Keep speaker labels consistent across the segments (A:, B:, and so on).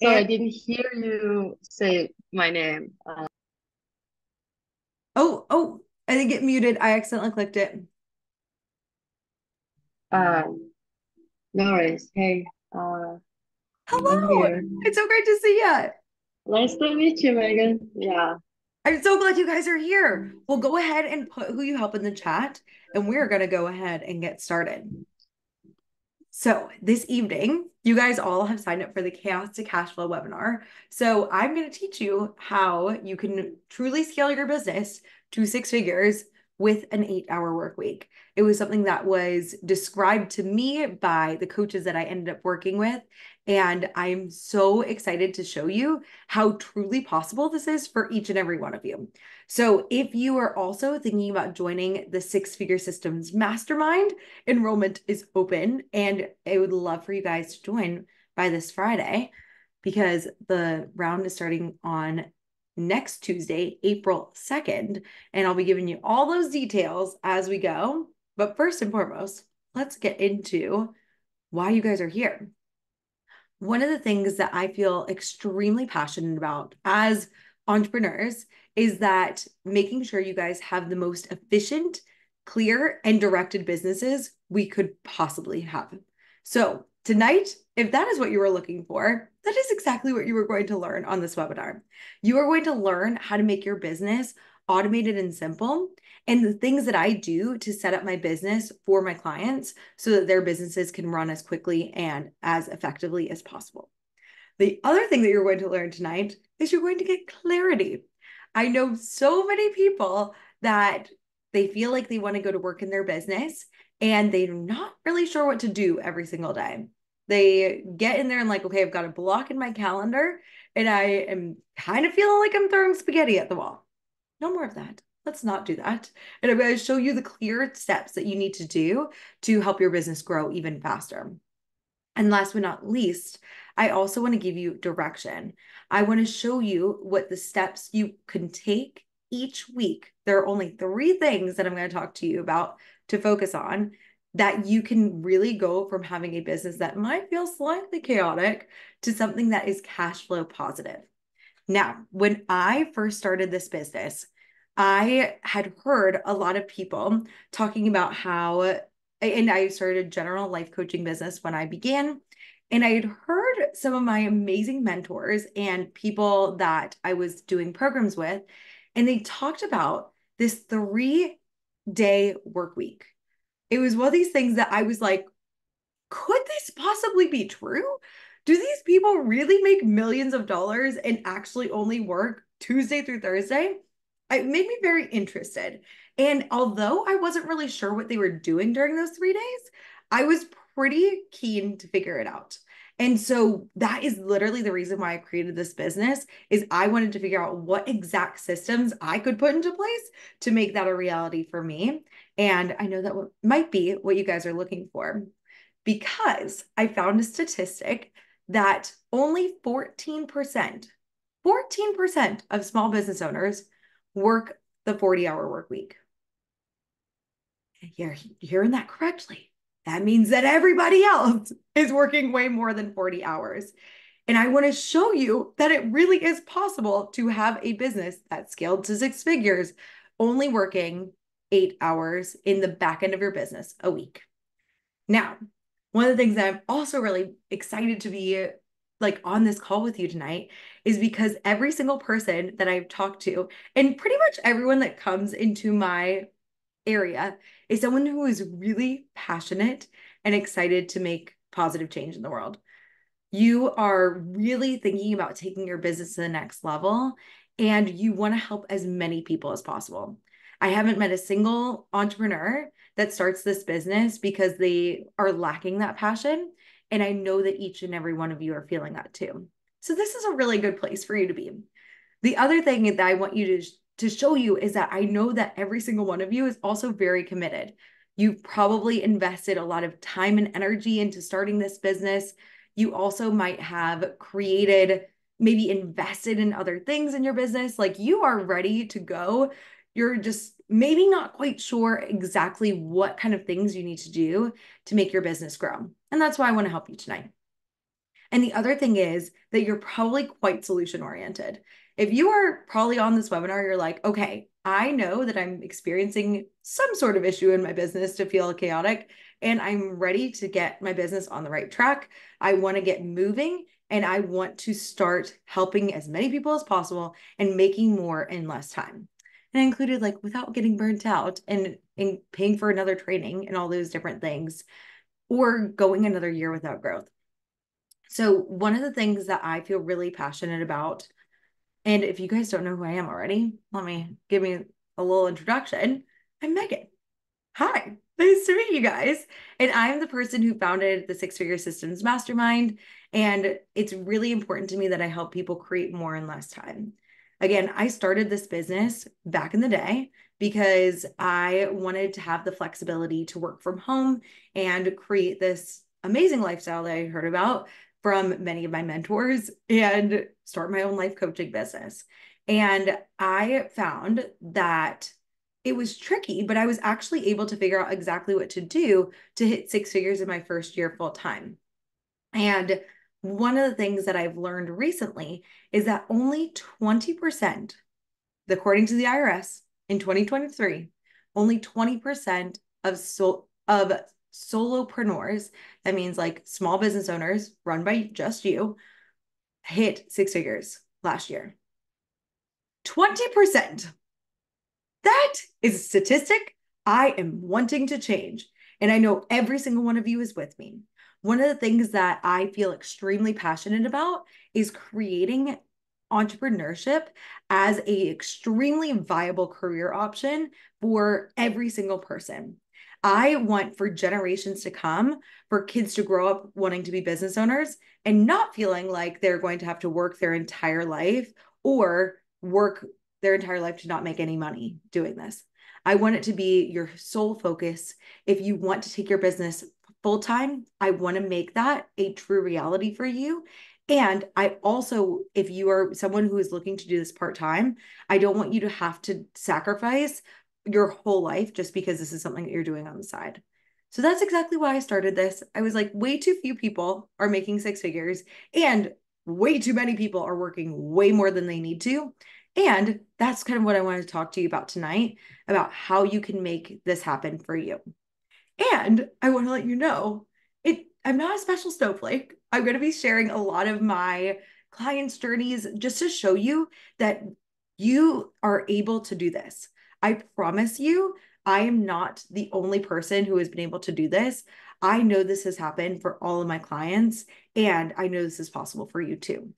A: Sorry,
B: And
A: I didn't hear you say my name.
B: oh, I think it muted. I accidentally clicked it.
A: Um, no worries. Hey, I'm
B: Hello.
A: here.
B: It's so great to see you.
A: Nice to meet you, Megan. Yeah.
B: I'm so glad you guys are here. Well, go ahead and put who you help in the chat, and we're going to go ahead and get started. So, this evening, you guys all have signed up for the Chaos to Cash Flow webinar. So, I'm going to teach you how you can truly scale your business to six figures with an 8-hour work week. It was something that was described to me by the coaches that I ended up working with. And I'm so excited to show you how truly possible this is for each and every one of you. So, if you are also thinking about joining the Six Figure Systems Mastermind, enrollment is open, and I would love for you guys to join by this Friday because the round is starting on next Tuesday, April 2nd, and I'll be giving you all those details as we go. But first and foremost, let's get into why you guys are here. One of the things that I feel extremely passionate about as entrepreneurs is that making sure you guys have the most efficient, clear, and directed businesses we could possibly have. So, tonight, if that is what you were looking for, that is exactly what you are going to learn on this webinar. You are going to learn how to make your business automated and simple, and the things that I do to set up my business for my clients so that their businesses can run as quickly and as effectively as possible. The other thing that you're going to learn tonight is you're going to get clarity. I know so many people that they feel like they want to go to work in their business and they're not really sure what to do every single day. They get in there and like, okay, I've got a block in my calendar and I am kind of feeling like I'm throwing spaghetti at the wall. No more of that. Let's not do that. And I'm going to show you the clear steps that you need to do to help your business grow even faster. And last but not least, I also want to give you direction. I want to show you what the steps you can take each week. There are only three things that I'm going to talk to you about to focus on that you can really go from having a business that might feel slightly chaotic to something that is cash flow positive. Now, when I first started this business, I had heard a lot of people talking about how, and I started general life coaching business when I began. And I had heard some of my amazing mentors and people that I was doing programs with, and they talked about this 3-day work week. It was one of these things that I was like, could this possibly be true? Do these people really make millions of dollars and actually only work Tuesday through Thursday? It made me very interested. And although I wasn't really sure what they were doing during those 3 days, I was pretty keen to figure it out. And so that is literally the reason why I created this business is I wanted to figure out what exact systems I could put into place to make that a reality for me. And I know that might be what you guys are looking for because I found a statistic that only 14% of small business owners work the 40-hour work week. You're hearing that correctly. That means that everybody else is working way more than 40 hours. And I want to show you that it really is possible to have a business that's scaled to six figures, only working 8 hours in the back end of your business a week. Now, one of the things that I'm also really excited to be like on this call with you tonight is because every single person that I've talked to, and pretty much everyone that comes into my area, is someone who is really passionate and excited to make positive change in the world. You are really thinking about taking your business to the next level and you want to help as many people as possible. I haven't met a single entrepreneur that starts this business because they are lacking that passion. And I know that each and every one of you are feeling that too. So, this is a really good place for you to be. The other thing that I want you to show you is that I know that every single one of you is also very committed. You've probably invested a lot of time and energy into starting this business. You also might have created, maybe invested in other things in your business. Like you are ready to go. You're just maybe not quite sure exactly what kind of things you need to do to make your business grow. And that's why I want to help you tonight. And the other thing is that you're probably quite solution oriented. If you are probably on this webinar, you're like, okay, I know that I'm experiencing some sort of issue in my business to feel chaotic, and I'm ready to get my business on the right track. I want to get moving, and I want to start helping as many people as possible and making more in less time. And I included like without getting burnt out and paying for another training and all those different things, or going another year without growth. So one of the things that I feel really passionate about, and if you guys don't know who I am already, give me a little introduction. I'm Megan. Hi, nice to meet you guys. And I'm the person who founded the Six Figure Systems Mastermind. And it's really important to me that I help people create more in less time. Again, I started this business back in the day because I wanted to have the flexibility to work from home and create this amazing lifestyle that I heard about from many of my mentors and start my own life coaching business. And I found that it was tricky, but I was actually able to figure out exactly what to do to hit six figures in my first year full time. And one of the things that I've learned recently is that only 20%, according to the IRS in 2023, only 20% of solopreneurs, that means like small business owners run by just you, hit six figures last year. 20%. That is a statistic I am wanting to change. And I know every single one of you is with me. One of the things that I feel extremely passionate about is creating entrepreneurship as a extremely viable career option for every single person. I want for generations to come for kids to grow up wanting to be business owners and not feeling like they're going to have to work their entire life or work their entire life to not make any money doing this. I want it to be your sole focus. If you want to take your business full time, I want to make that a true reality for you. And I also, if you are someone who is looking to do this part time, I don't want you to have to sacrifice your whole life just because this is something that you're doing on the side. So that's exactly why I started this. I was like, way too few people are making six figures, and way too many people are working way more than they need to. And that's kind of what I want to talk to you about tonight, about how you can make this happen for you. And I want to let you know, I'm not a special snowflake. I'm going to be sharing a lot of my clients' journeys just to show you that you are able to do this. I promise you, I am not the only person who has been able to do this. I know this has happened for all of my clients, and I know this is possible for you too.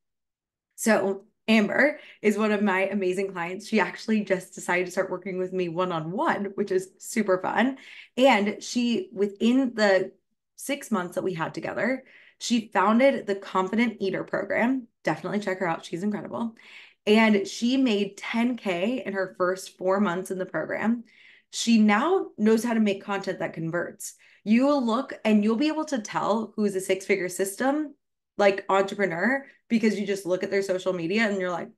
B: So Amber is one of my amazing clients. She actually just decided to start working with me one-on-one, which is super fun. And she, within the 6 months that we had together, she founded the Confident Eater program. Definitely check her out. She's incredible. And she made 10K in her first 4 months in the program. She now knows how to make content that converts. You will look and you'll be able to tell who's a six-figure system like entrepreneur because you just look at their social media and you're like,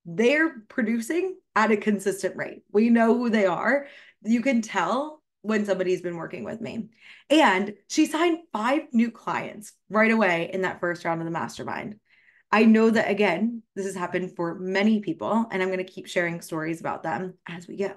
B: they're producing at a consistent rate. We know who they are. You can tell when somebody's been working with me. And she signed 5 new clients right away in that first round of the mastermind. I know that, again, this has happened for many people, and I'm going to keep sharing stories about them as we go.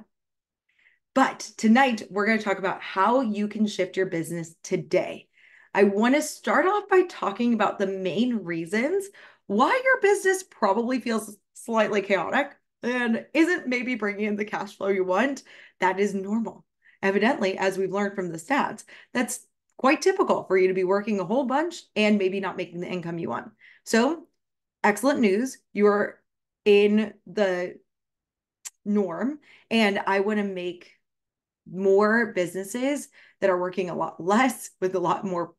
B: But tonight, we're going to talk about how you can shift your business today. I want to start off by talking about the main reasons why your business probably feels slightly chaotic and isn't maybe bringing in the cash flow you want. That is normal. Evidently, as we've learned from the stats, that's quite typical for you to be working a whole bunch and maybe not making the income you want. So, excellent news. You are in the norm, and I want to make more businesses that are working a lot less with a lot more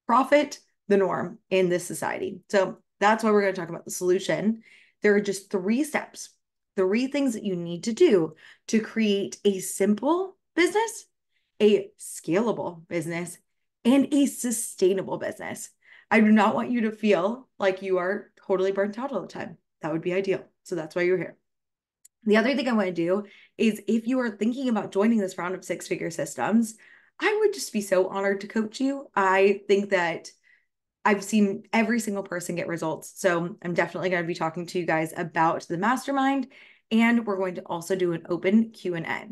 B: profit the norm in this society. So that's why we're going to talk about the solution. There are just 3 steps, 3 things that you need to do to create a simple business, a scalable business, and a sustainable business. I do not want you to feel like you are totally burnt out all the time. That would be ideal. So that's why you're here. The other thing I want to do is if you are thinking about joining this round of six-figure systems, I would just be so honored to coach you. I think that I've seen every single person get results. So I'm definitely going to be talking to you guys about the mastermind, and we're going to also do an open Q&A.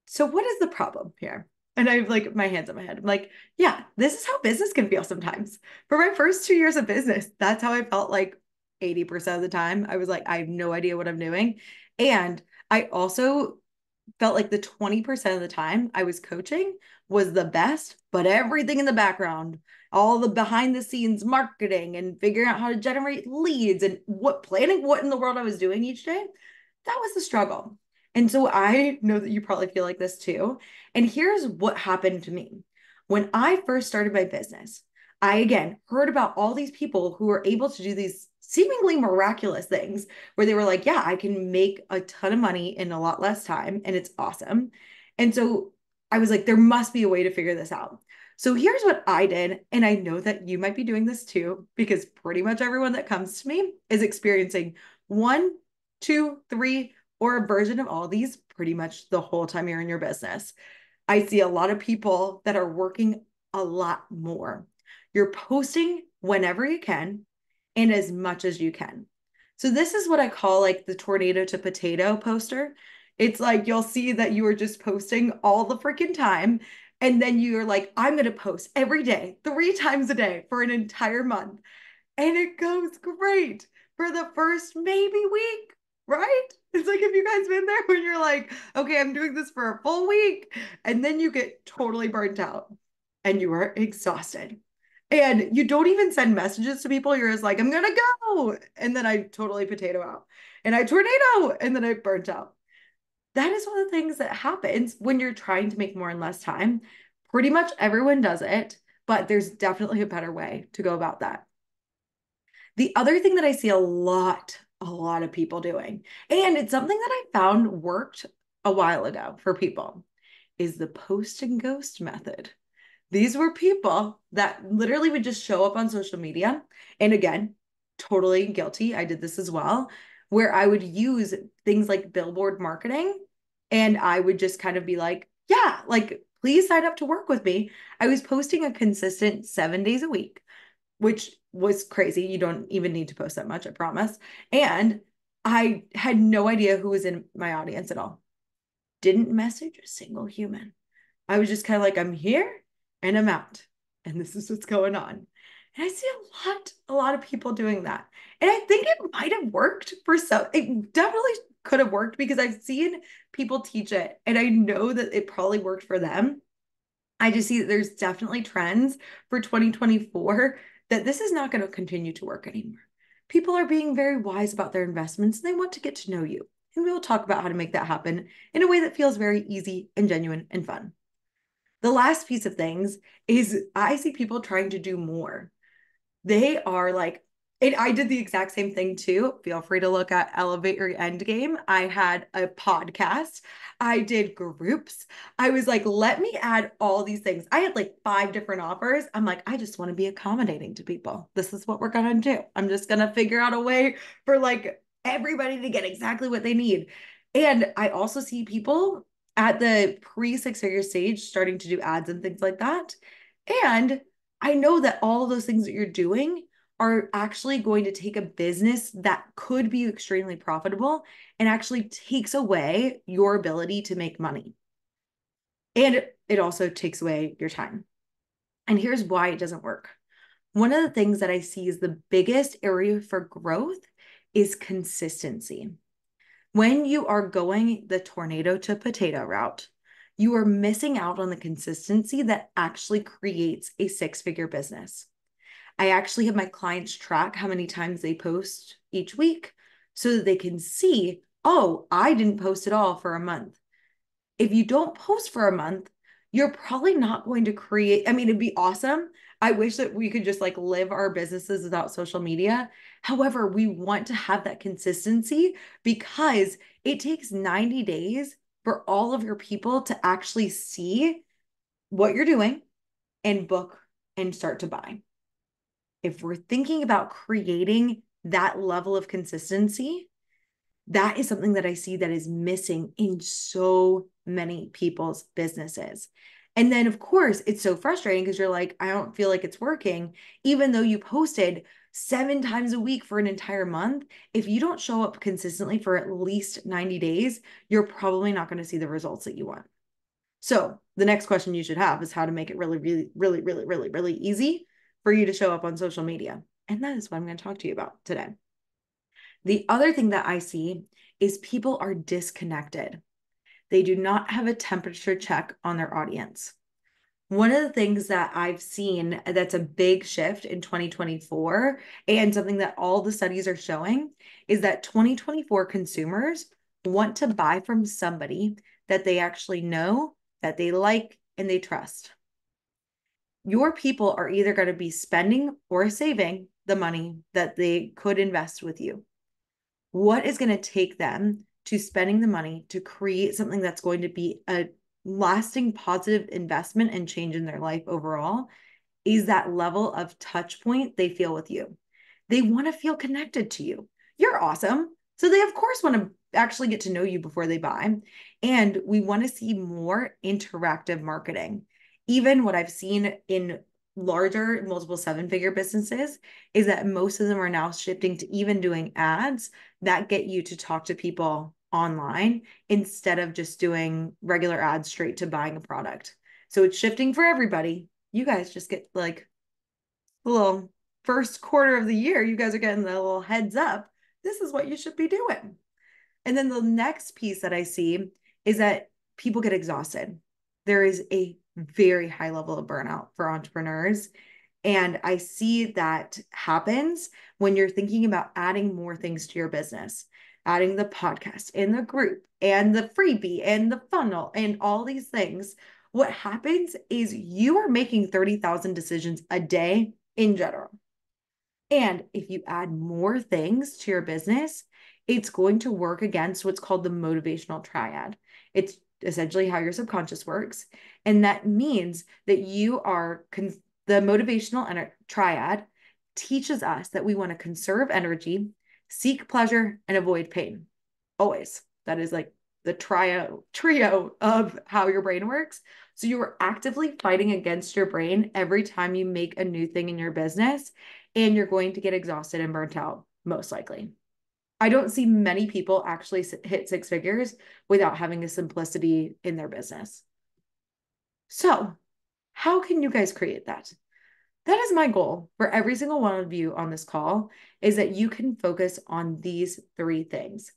B: So what is the problem here? And I have like my hands on my head. I'm like, yeah, this is how business can feel sometimes. For my first 2 years of business, that's how I felt like 80% of the time. I was like, I have no idea what I'm doing. And I also felt like the 20% of the time I was coaching was the best, but everything in the background, all the behind the scenes marketing and figuring out how to generate leads and what planning what in the world I was doing each day, that was the struggle. And so I know that you probably feel like this too. And here's what happened to me. When I first started my business, I again heard about all these people who were able to do these seemingly miraculous things where they were like, yeah, I can make a ton of money in a lot less time and it's awesome. And so I was like, there must be a way to figure this out. So here's what I did. And I know that you might be doing this too, because pretty much everyone that comes to me is experiencing one, two, three, or a version of all these pretty much the whole time you're in your business. I see a lot of people that are working a lot more. You're posting whenever you can and as much as you can. So this is what I call like the tornado to potato poster. It's like you'll see that you are just posting all the freaking time. And then you're like, I'm going to post every day, 3 times a day for an entire month. And it goes great for the first maybe week, right? It's like, have you guys been there when you're like, okay, I'm doing this for a full week, and then you get totally burnt out and you are exhausted. And you don't even send messages to people. You're just like, I'm gonna go. And then I totally potato out. And I tornado. And then I burnt out. That is one of the things that happens when you're trying to make more in less time. Pretty much everyone does it, but there's definitely a better way to go about that. The other thing that I see a lot of people doing, and it's something that I found worked a while ago for people, is the post and ghost method. These were people that literally would just show up on social media. And again, totally guilty. I did this as well, where I would use things like billboard marketing. And I would just kind of be like, yeah, like, please sign up to work with me. I was posting a consistent 7 days a week, which was crazy. You don't even need to post that much, I promise. And I had no idea who was in my audience at all. Didn't message a single human. I was just kind of like, I'm here and I'm out. And this is what's going on. And I see a lot of people doing that. And I think it might have worked for some. It definitely could have worked because I've seen people teach it and I know that it probably worked for them. I just see that there's definitely trends for 2024 that this is not going to continue to work anymore. People are being very wise about their investments and they want to get to know you. And we will talk about how to make that happen in a way that feels very easy and genuine and fun. The last piece of things is I see people trying to do more. They are like, I did the exact same thing too. Feel free to look at Elevate Your Endgame. I had a podcast. I did groups. I was like, let me add all these things. I had like 5 different offers. I'm like, I just want to be accommodating to people. This is what we're going to do. I'm just going to figure out a way for like everybody to get exactly what they need. And I also see people at the pre 6 figure stage starting to do ads and things like that. And I know that all of those things that you're doing are actually going to take a business that could be extremely profitable and actually takes away your ability to make money. And it also takes away your time. And here's why it doesn't work. One of the things that I see is the biggest area for growth is consistency. When you are going the tornado to potato route, you are missing out on the consistency that actually creates a 6 figure business. I actually have my clients track how many times they post each week so that they can see, oh, I didn't post at all for a month. If you don't post for a month, you're probably not going to create. I mean, it'd be awesome. I wish that we could just like live our businesses without social media. However, we want to have that consistency because it takes 90 days for all of your people to actually see what you're doing and book and start to buy. If we're thinking about creating that level of consistency, that is something that I see that is missing in so many people's businesses. And then, of course, it's so frustrating because you're like, I don't feel like it's working, even though you posted 7 times a week for an entire month. If you don't show up consistently for at least 90 days, you're probably not going to see the results that you want. So the next question you should have is how to make it really, really, really, really, really, really easy for you to show up on social media. And that is what I'm going to talk to you about today. The other thing that I see is people are disconnected. They do not have a temperature check on their audience. One of the things that I've seen that's a big shift in 2024, and something that all the studies are showing, is that 2024 consumers want to buy from somebody that they actually know, that they like, and they trust. Your people are either going to be spending or saving the money that they could invest with you. What is going to take them to spending the money to create something that's going to be a lasting positive investment and change in their life overall is that level of touch point they feel with you. They want to feel connected to you. You're awesome. So they, of course, want to actually get to know you before they buy. And we want to see more interactive marketing. Even what I've seen in larger multiple seven-figure businesses is that most of them are now shifting to even doing ads that get you to talk to people online instead of just doing regular ads straight to buying a product. So it's shifting for everybody. You guys just get like the little first quarter of the year, you guys are getting the little heads up. This is what you should be doing. And then the next piece that I see is that people get exhausted. There is a very high level of burnout for entrepreneurs. And I see that happens when you're thinking about adding more things to your business, adding the podcast and the group and the freebie and the funnel and all these things. What happens is you are making 30,000 decisions a day in general. And if you add more things to your business, it's going to work against what's called the motivational triad. It's essentially how your subconscious works. And that means that you are the motivational triad teaches us that we want to conserve energy, seek pleasure, and avoid pain. Always. That is like the trio of how your brain works. So you are actively fighting against your brain every time you make a new thing in your business, and you're going to get exhausted and burnt out, most likely. I don't see many people actually hit 6 figures without having a simplicity in their business. So, how can you guys create that? That is my goal for every single one of you on this call, is that you can focus on these 3 things.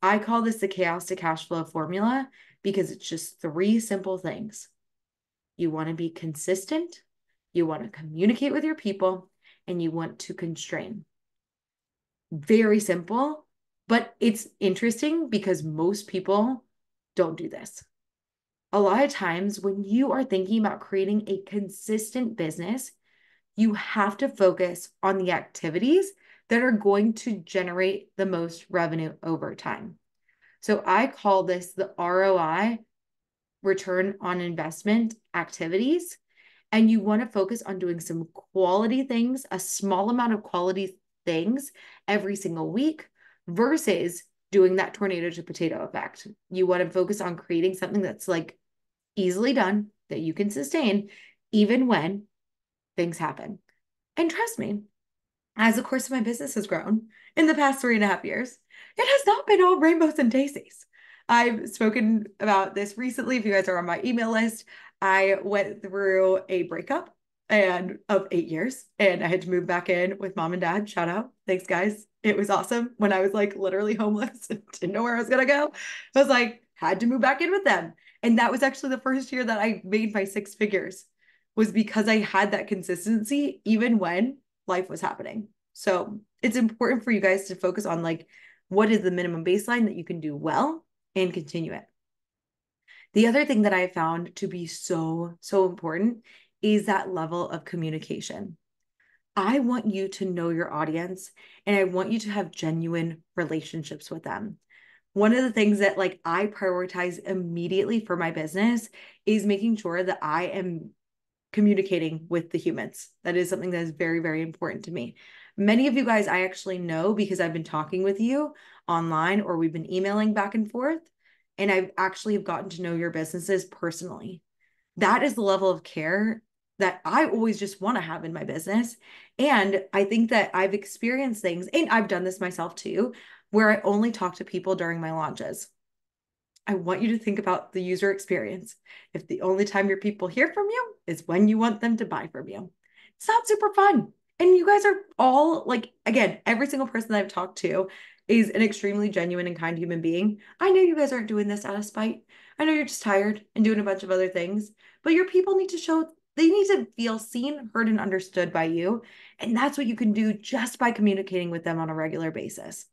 B: I call this the chaos to cash flow formula because it's just 3 simple things. You want to be consistent, you want to communicate with your people, and you want to constrain. Very simple, but it's interesting because most people don't do this. A lot of times when you are thinking about creating a consistent business, you have to focus on the activities that are going to generate the most revenue over time. So I call this the ROI, return on investment activities. And you want to focus on doing some quality things, a small amount of quality things every single week versus doing that tornado to potato effect. You want to focus on creating something that's like easily done, that you can sustain, even when things happen. And trust me, as the course of my business has grown in the past 3.5 years, it has not been all rainbows and daisies. I've spoken about this recently. If you guys are on my email list, I went through a breakup and of 8 years, and I had to move back in with mom and dad. Shout out. Thanks, guys. It was awesome when I was like literally homeless and didn't know where I was gonna go. I was like, had to move back in with them. And that was actually the first year that I made my 6 figures, was because I had that consistency even when life was happening. So it's important for you guys to focus on like, what is the minimum baseline that you can do well and continue it. The other thing that I found to be so, so important is that level of communication. I want you to know your audience and I want you to have genuine relationships with them. One of the things that like I prioritize immediately for my business is making sure that I am communicating with the humans. That is something that is very, very important to me. Many of you guys I actually know because I've been talking with you online or we've been emailing back and forth, and I've actually have gotten to know your businesses personally. That is the level of care that I always just want to have in my business. And I think that I've experienced things, and I've done this myself too, where I only talk to people during my launches. I want you to think about the user experience. If the only time your people hear from you is when you want them to buy from you, it's not super fun. And you guys are all like, again, every single person that I've talked to is an extremely genuine and kind human being. I know you guys aren't doing this out of spite. I know you're just tired and doing a bunch of other things, but your people need to show, they need to feel seen, heard, and understood by you. And that's what you can do just by communicating with them on a regular basis.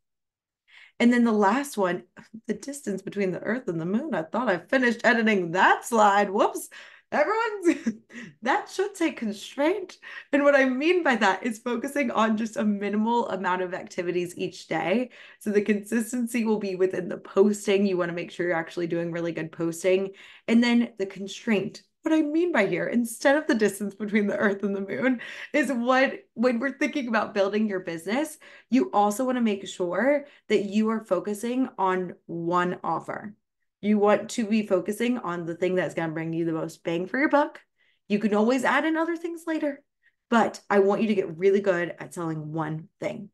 B: And then the last one, the distance between the Earth and the moon. I thought I finished editing that slide. Whoops. Everyone's, that should say constraint. And what I mean by that is focusing on just a minimal amount of activities each day. So the consistency will be within the posting. You want to make sure you're actually doing really good posting. And then the constraint. What I mean by here, instead of the distance between the Earth and the moon, is what, when we're thinking about building your business, you also want to make sure that you are focusing on one offer. You want to be focusing on the thing that's going to bring you the most bang for your buck. You can always add in other things later, but I want you to get really good at selling one thing.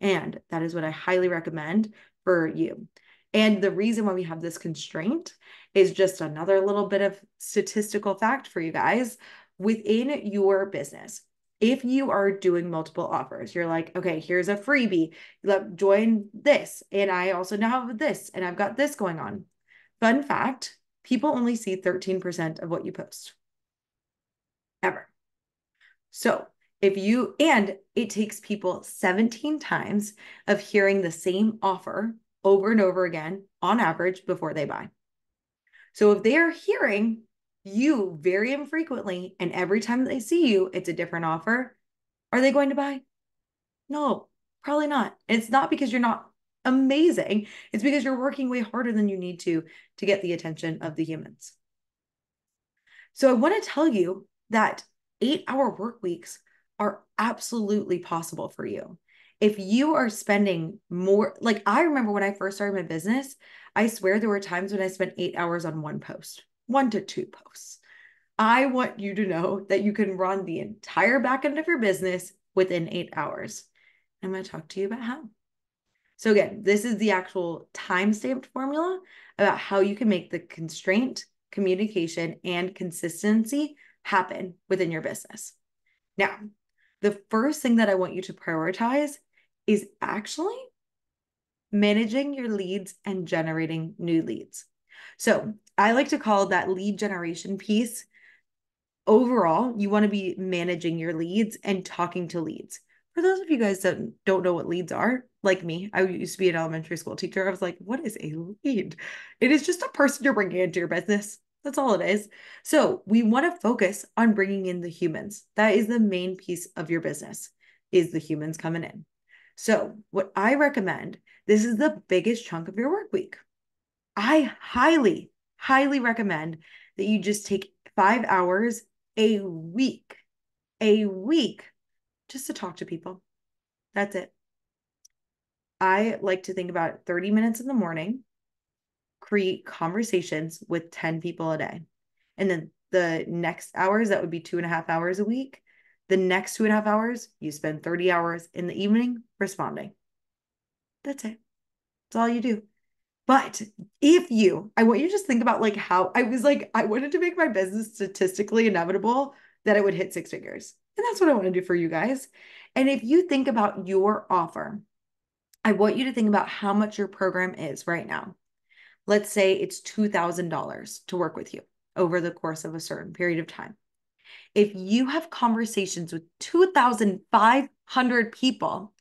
B: And that is what I highly recommend for you. And the reason why we have this constraint is just another little bit of statistical fact for you guys within your business. If you are doing multiple offers, you're like, okay, here's a freebie, join this. And I also now have this, and I've got this going on. Fun fact, people only see 13% of what you post ever. So if you, and it takes people 17 times of hearing the same offer over and over again on average before they buy. So if they are hearing you very infrequently and every time they see you, it's a different offer, are they going to buy? No, probably not. And it's not because you're not amazing. It's because you're working way harder than you need to get the attention of the humans. So I want to tell you that 8-hour work weeks are absolutely possible for you. If you are spending more, like I remember when I first started my business, I swear there were times when I spent 8 hours on one post, 1 to 2 posts. I want you to know that you can run the entire back end of your business within 8 hours. I'm going to talk to you about how. So again, this is the actual time-stamped formula about how you can make the constraint, communication, and consistency happen within your business. Now, the first thing that I want you to prioritize is actually managing your leads and generating new leads. So I like to call that lead generation piece. Overall, you want to be managing your leads and talking to leads. For those of you guys that don't know what leads are, like me, I used to be an elementary school teacher. I was like, what is a lead? It is just a person you're bringing into your business. That's all it is. So we want to focus on bringing in the humans. That is the main piece of your business, is the humans coming in. So what I recommend, this is the biggest chunk of your work week. I highly, highly recommend that you just take 5 hours a week just to talk to people. That's it. I like to think about 30 minutes in the morning, create conversations with 10 people a day. And then the next hours, that would be 2.5 hours a week. The next 2.5 hours, you spend 30 hours in the evening responding. That's it. That's all you do. But if you, I want you to just think about like how I was like, I wanted to make my business statistically inevitable that it would hit 6 figures. And that's what I want to do for you guys. And if you think about your offer, I want you to think about how much your program is right now. Let's say it's $2,000 to work with you over the course of a certain period of time. If you have conversations with 2,500 people,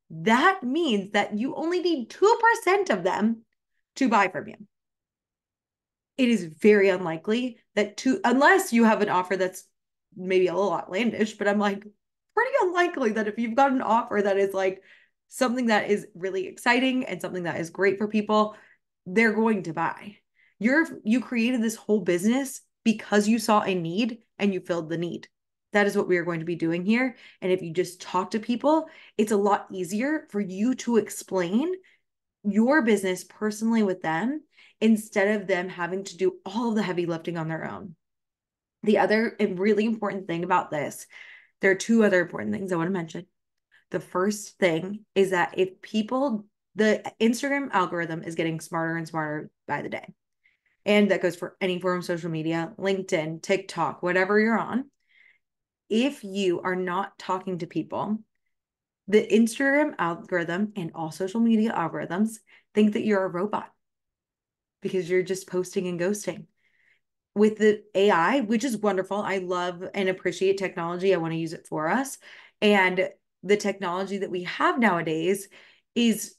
B: that means that you only need 2% of them to buy from you. It is very unlikely that unless you have an offer that's maybe a little outlandish, but I'm like, pretty unlikely that if you've got an offer that is like something that is really exciting and something that is great for people, they're going to buy. You created this whole business because you saw a need and you filled the need. That is what we are going to be doing here. And if you just talk to people, it's a lot easier for you to explain your business personally with them instead of them having to do all of the heavy lifting on their own. The other really important thing about this, there are two other important things I want to mention. The first thing is that if people, the Instagram algorithm is getting smarter and smarter by the day. And that goes for any form of social media, LinkedIn, TikTok, whatever you're on. If you are not talking to people, the Instagram algorithm and all social media algorithms think that you're a robot because you're just posting and ghosting. With the AI, which is wonderful, I love and appreciate technology. I want to use it for us. And the technology that we have nowadays is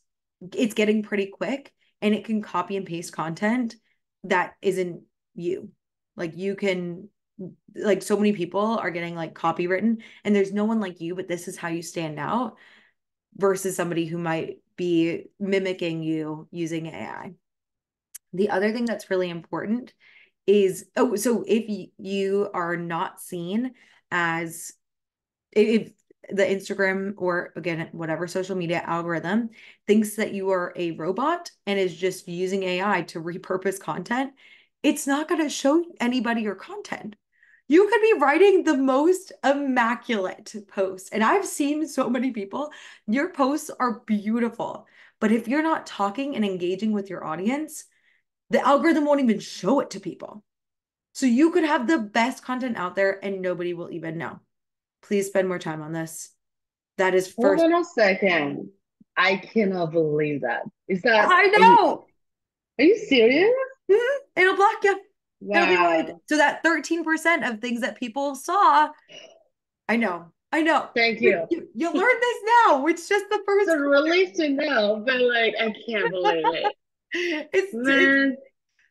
B: it's getting pretty quick and it can copy and paste content that isn't you. Like you can like so many people are getting like copywritten and there's no one like you, but this is how you stand out versus somebody who might be mimicking you using AI. The other thing that's really important is, oh, so if you are not seen as, if the Instagram or again, whatever social media algorithm thinks that you are a robot and is just using AI to repurpose content, it's not going to show anybody your content. You could be writing the most immaculate posts. And I've seen so many people, your posts are beautiful. But if you're not talking and engaging with your audience, the algorithm won't even show it to people. So you could have the best content out there and nobody will even know. Please spend more time on this. That is
A: Hold
B: first.
A: on a second. I cannot believe that. Is that,
B: I
A: are you,
B: know.
A: are you serious?
B: It'll block you. It'll be like,
A: Wow.
B: so that 13% of things that people saw. I know. I know.
A: Thank
B: But
A: you.
B: you learn this now. It's just the
A: It's a
B: first
A: relief to know, but like, I can't believe it.
B: it's
A: Man,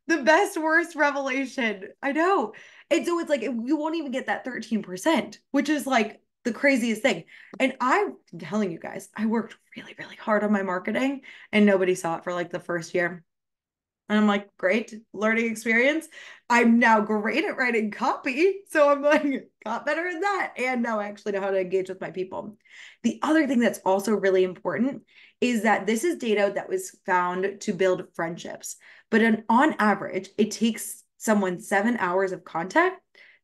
B: the best worst revelation. I know. And so it's like you won't even get that 13%, which is like the craziest thing. And I'm telling you guys, I worked really, really hard on my marketing and nobody saw it for like the first year. And I'm like, great learning experience. I'm now great at writing copy. So I'm like, got better at that. And now I actually know how to engage with my people. The other thing that's also really important is that this is data that was found to build friendships. But on average, it takes someone 7 hours of contact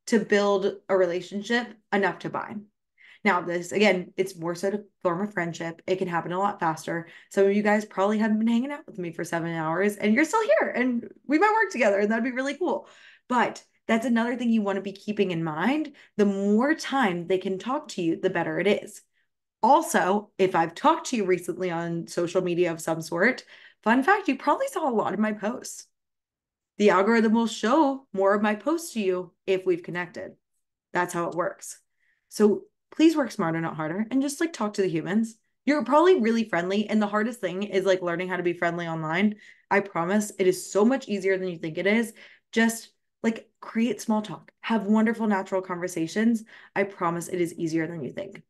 B: to build a relationship enough to buy. Now, this again, it's more so to form a friendship. It can happen a lot faster. Some of you guys probably haven't been hanging out with me for 7 hours and you're still here and we might work together and that'd be really cool. But that's another thing you want to be keeping in mind. The more time they can talk to you, the better it is. Also, if I've talked to you recently on social media of some sort, fun fact, you probably saw a lot of my posts. The algorithm will show more of my posts to you if we've connected. That's how it works. So please work smarter, not harder, and just like talk to the humans. You're probably really friendly. And the hardest thing is like learning how to be friendly online. I promise it is so much easier than you think it is. Just like create small talk, have wonderful natural conversations. I promise it is easier than you think.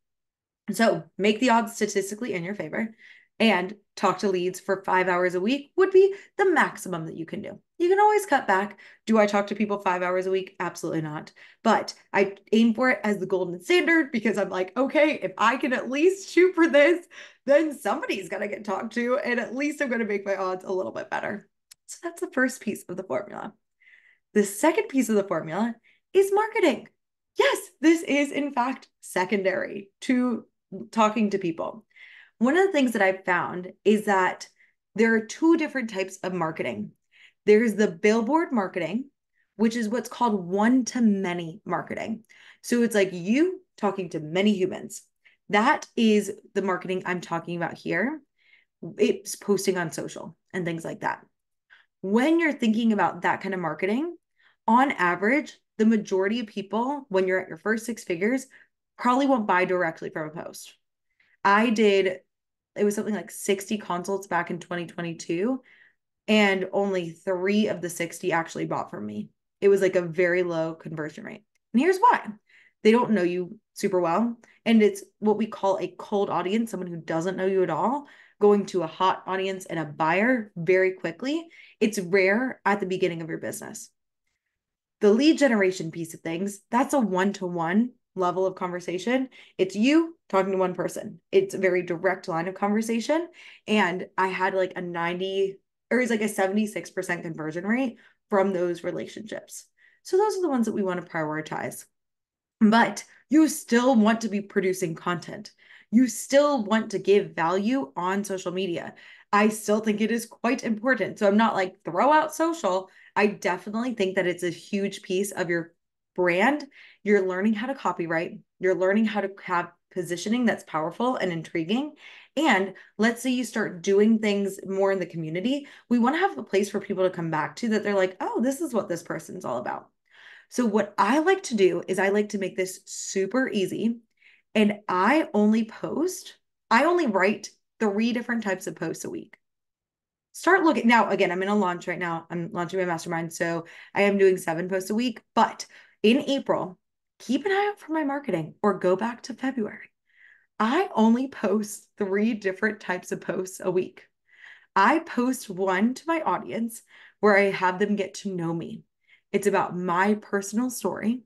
B: So make the odds statistically in your favor and talk to leads for 5 hours a week would be the maximum that you can do. You can always cut back. Do I talk to people 5 hours a week? Absolutely not. But I aim for it as the golden standard because I'm like, okay, if I can at least shoot for this, then somebody's going to get talked to. And at least I'm going to make my odds a little bit better. So that's the first piece of the formula. The second piece of the formula is marketing. Yes, this is in fact secondary to talking to people. One of the things that I've found is that there are two different types of marketing. There's the billboard marketing, which is what's called one-to-many marketing. So it's like you talking to many humans. That is the marketing I'm talking about here. It's posting on social and things like that. When you're thinking about that kind of marketing, on average, the majority of people, when you're at your first six figures, probably won't buy directly from a post. I did, it was something like 60 consults back in 2022, and only 3 of the 60 actually bought from me. It was like a very low conversion rate. And here's why. They don't know you super well. And it's what we call a cold audience, someone who doesn't know you at all, going to a hot audience and a buyer very quickly. It's rare at the beginning of your business. The lead generation piece of things, that's a one-to-one level of conversation. It's you talking to one person. It's a very direct line of conversation. And I had like a 90, or it was like a 76% conversion rate from those relationships. So those are the ones that we want to prioritize. But you still want to be producing content. You still want to give value on social media. I still think it is quite important. So I'm not like throw out social. I definitely think that it's a huge piece of your brand. You're learning how to copyright, you're learning how to have positioning that's powerful and intriguing. And let's say you start doing things more in the community. We want to have a place for people to come back to that they're like, oh, this is what this person's all about. So what I like to do is I like to make this super easy. And I only write 3 different types of posts a week. Start looking now. Again, I'm in a launch right now. I'm launching my mastermind. So I am doing 7 posts a week. But in April, keep an eye out for my marketing or go back to February. I only post 3 different types of posts a week. I post one to my audience where I have them get to know me. It's about my personal story.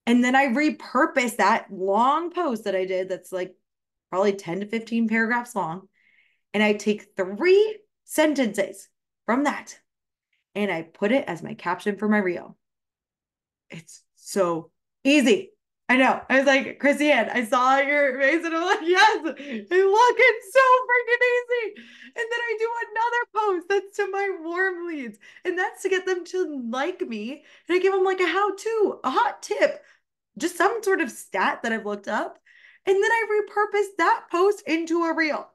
B: And then I repurpose that long post that I did that's like probably 10 to 15 paragraphs long. And I take 3 sentences from that and I put it as my caption for my reel. It's so easy. I know. I was like, Christiane, I saw your face and I'm like, yes, and look, it's so freaking easy. And then I do another post that's to my warm leads, and that's to get them to like me. And I give them like a how to, a hot tip, just some sort of stat that I've looked up. And then I repurpose that post into a reel.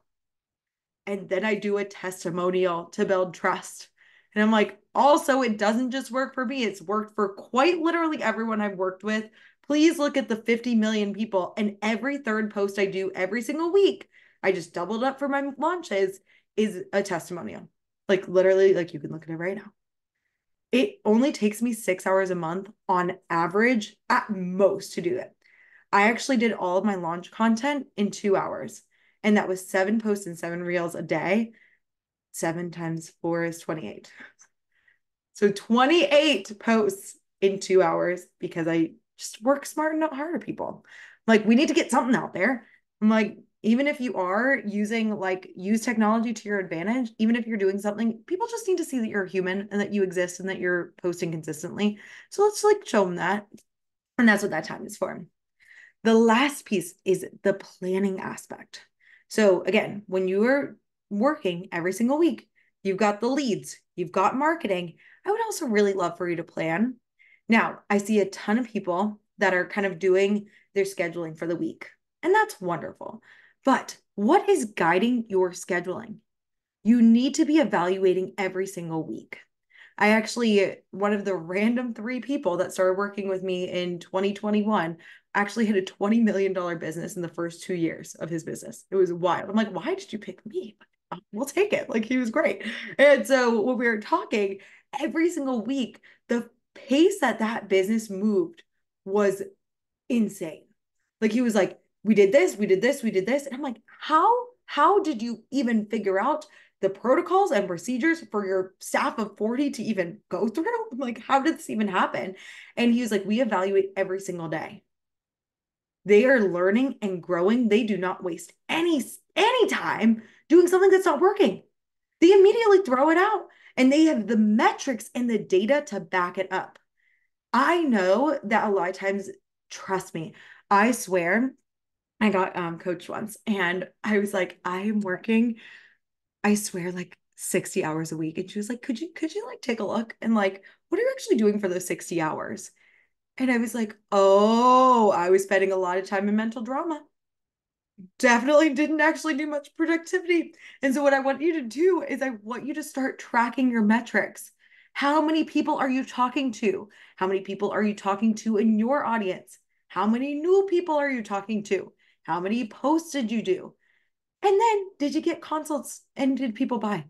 B: And then I do a testimonial to build trust. And I'm like, also, it doesn't just work for me, it's worked for quite literally everyone I've worked with. Please look at the 50 million people. And every third post I do every single week, I just doubled up for my launches, is a testimonial. Like literally, like you can look at it right now. It only takes me 6 hours a month on average, at most, to do it. I actually did all of my launch content in 2 hours. And that was 7 posts and 7 reels a day. 7 times 4 is 28. So 28 posts in 2 hours because I just work smart and not harder people. Like, we need to get something out there. I'm like, even if you are using like use technology to your advantage, even if you're doing something, people just need to see that you're human and that you exist and that you're posting consistently. So let's like show them that. And that's what that time is for. The last piece is the planning aspect. So again, when you are working every single week, you've got the leads, you've got marketing. I would also really love for you to plan. Now, I see a ton of people that are kind of doing their scheduling for the week, and that's wonderful. But what is guiding your scheduling? You need to be evaluating every single week. I actually, one of the random 3 people that started working with me in 2021 actually had a $20 million business in the first 2 years of his business. It was wild. I'm like, why did you pick me? We'll take it. Like, he was great. And so when we were talking every single week, the pace that that business moved was insane. Like, he was like, we did this, we did this, we did this. And I'm like, how did you even figure out the protocols and procedures for your staff of 40 to even go through? I'm like, how did this even happen? And he was like, we evaluate every single day. They are learning and growing. They do not waste any time doing something that's not working. They immediately throw it out, and they have the metrics and the data to back it up. I know that a lot of times, trust me, I swear, I got coached once and I was like, I am working, I swear, like 60 hours a week. And she was like, could you like take a look and like, what are you actually doing for those 60 hours? And I was like, oh, I was spending a lot of time in mental drama. Definitely didn't actually do much productivity. And so what I want you to do is I want you to start tracking your metrics. How many people are you talking to? How many people are you talking to in your audience? How many new people are you talking to? How many posts did you do? And then did you get consults and did people buy?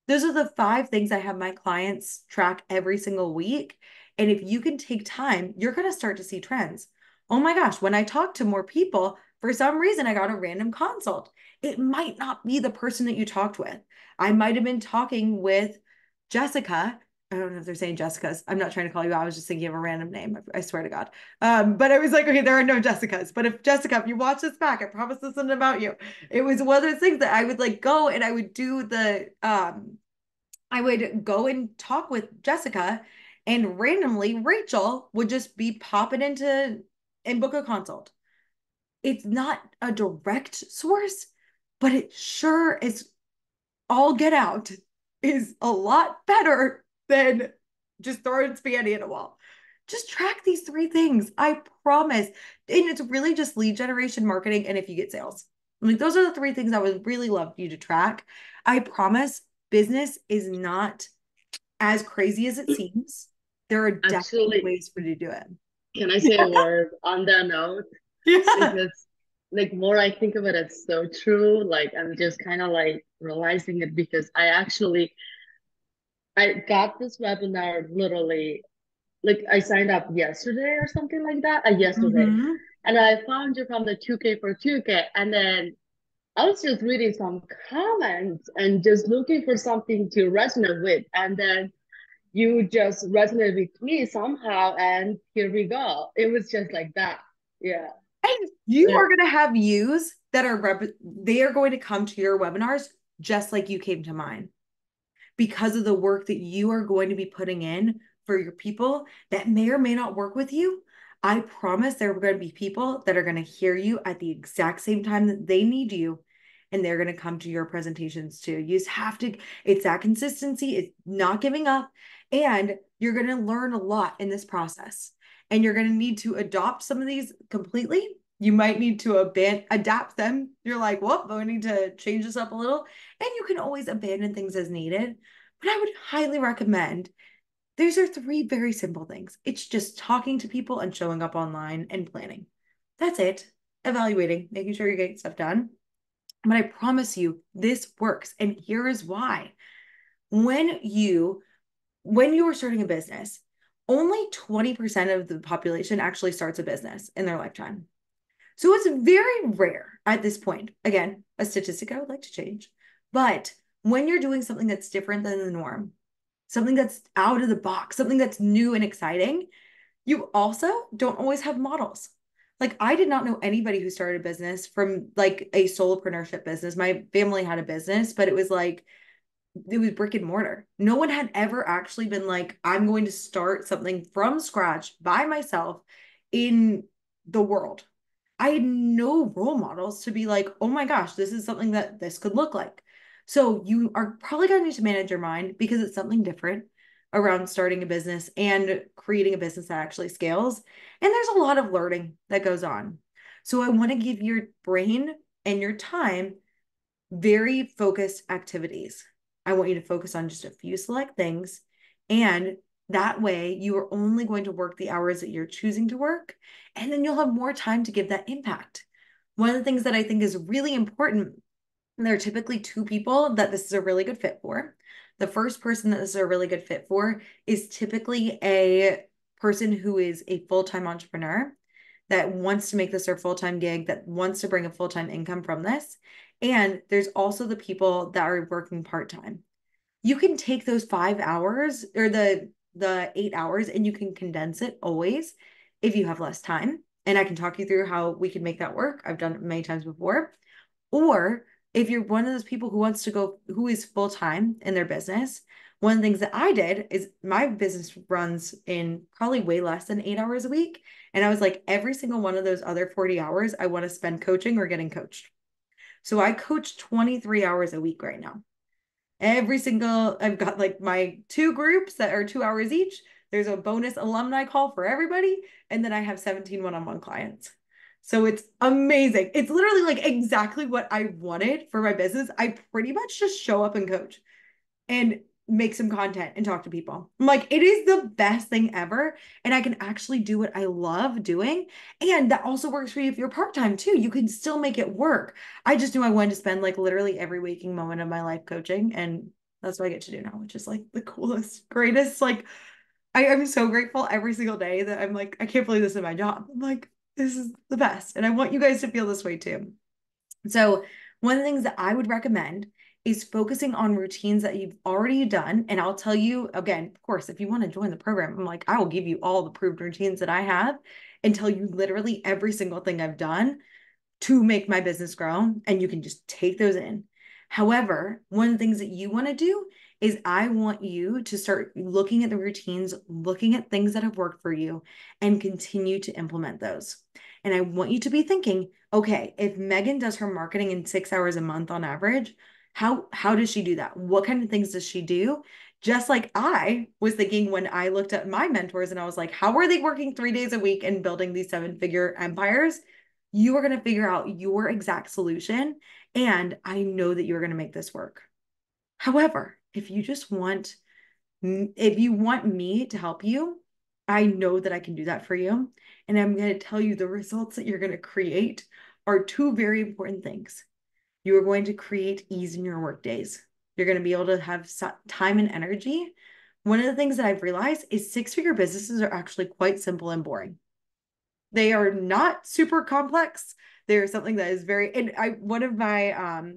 B: Those are the 5 things I have my clients track every single week. And if you can take time, you're going to start to see trends. Oh my gosh, when I talk to more people, for some reason, I got a random consult. It might not be the person that you talked with. I might have been talking with Jessica. I don't know if they're saying Jessica's. I'm not trying to call you out. I was just thinking of a random name. I swear to God. But I was like, okay, there are no Jessicas. But if Jessica, if you watch this back, I promise this isn't about you. It was one of those things that I would like go and I would do the I would go and talk with Jessica And randomly, Rachel would just be popping into and book a consult. It's not a direct source, but it sure is all get out is a lot better than just throwing spaghetti at a wall. Just track these three things. I promise. And it's really just lead generation, marketing, and if you get sales. Like those are the three things I would really love you to track. I promise business is not as crazy as it seems. There are definitely
A: Actually,
B: ways for you to do it.
A: can I say a word on that note?
B: Yeah.
A: Because like more I think of it, it's so true. Like I'm just kind of like realizing it because I got this webinar literally like I signed up yesterday or something like that. Yesterday.
B: Mm-hmm.
A: And I found you from the 2K for 2K. And then I was just reading some comments and just looking for something to resonate with. And then you just resonated with me somehow. And here we go. It was just like that. Yeah.
B: And you
A: Yeah.
B: are going to have views that they are going to come to your webinars just like you came to mine because of the work that you are going to be putting in for your people that may or may not work with you. I promise there are going to be people that are going to hear you at the exact same time that they need you. And they're going to come to your presentations too. You just have to, it's that consistency, it's not giving up. And you're going to learn a lot in this process. And you're going to need to adopt some of these completely. You might need to adapt them. You're like, well, I need to change this up a little. And you can always abandon things as needed. But I would highly recommend these are three very simple things. It's just talking to people and showing up online and planning. That's it. Evaluating, making sure you're getting stuff done. But I promise you, this works. And here is why. When you are starting a business, only 20% of the population actually starts a business in their lifetime. So it's very rare at this point. Again, a statistic I would like to change. But when you're doing something that's different than the norm, something that's out of the box, something that's new and exciting, you also don't always have models. Like I did not know anybody who started a business from like a solopreneurship business. My family had a business, but it was brick and mortar. No one had ever actually been like, I'm going to start something from scratch by myself in the world. I had no role models to be like, oh my gosh, this is something that this could look like. So you are probably going to need to manage your mind because it's something different around starting a business and creating a business that actually scales. And there's a lot of learning that goes on. So I want to give your brain and your time very focused activities. I want you to focus on just a few select things. And that way, you are only going to work the hours that you're choosing to work. And then you'll have more time to give that impact. One of the things that I think is really important, and there are typically two people that this is a really good fit for. The first person that this is a really good fit for is typically a person who is a full-time entrepreneur that wants to make this their full-time gig, that wants to bring a full-time income from this. And there's also the people that are working part-time. You can take those 5 hours or the 8 hours and you can condense it always if you have less time. And I can talk you through how we can make that work. I've done it many times before. Or if you're one of those people who wants to go, who is full time in their business, one of the things that I did is my business runs in probably way less than 8 hours a week. And I was like, every single one of those other 40 hours, I want to spend coaching or getting coached. So I coach 23 hours a week right now. I've got like my two groups that are 2 hours each. There's a bonus alumni call for everybody. And then I have 17 one-on-one clients. So it's amazing. It's literally like exactly what I wanted for my business. I pretty much just show up and coach and make some content and talk to people. I'm like, it is the best thing ever. And I can actually do what I love doing. And that also works for you if you're part-time too. You can still make it work. I just knew I wanted to spend like literally every waking moment of my life coaching. And that's what I get to do now, which is like the coolest, greatest. Like I am so grateful every single day that I'm like, I can't believe this is my job. I'm like, this is the best. And I want you guys to feel this way too. So, one of the things that I would recommend is focusing on routines that you've already done. And I'll tell you again, of course, if you want to join the program, I'm like, I will give you all the proved routines that I have and tell you literally every single thing I've done to make my business grow. And you can just take those in. However, one of the things that you want to do is I want you to start looking at the routines, looking at things that have worked for you, and continue to implement those. And I want you to be thinking, okay, if Megan does her marketing in 6 hours a month on average, how does she do that? What kind of things does she do? Just like I was thinking when I looked at my mentors and I was like, how are they working 3 days a week and building these 7-figure empires? You are going to figure out your exact solution. And I know that you're going to make this work. However, if you want me to help you, I know that I can do that for you. And I'm going to tell you the results that you're going to create are two very important things. You are going to create ease in your work days. You're going to be able to have time and energy. One of the things that I've realized is 6-figure businesses are actually quite simple and boring. They are not super complex. They're something that is one of my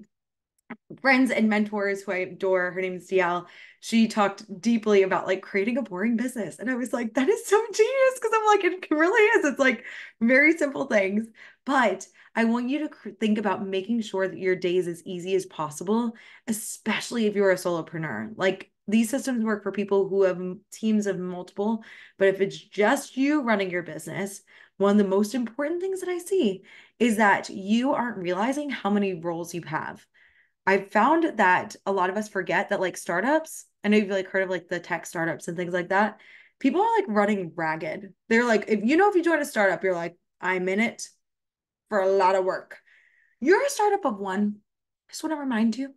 B: friends and mentors who I adore, her name is DL. She talked deeply about like creating a boring business. And I was like, that is so genius. Because I'm like, it really is. It's like very simple things. But I want you to think about making sure that your day is as easy as possible, especially if you're a solopreneur. Like these systems work for people who have teams of multiple, but if it's just you running your business, one of the most important things that I see is that you aren't realizing how many roles you have. I've found that a lot of us forget that like startups, I know you've like heard of like the tech startups and things like that. People are like running ragged. They're like, if you join a startup, you're like, I'm in it for a lot of work. You're a startup of one. I just want to remind you.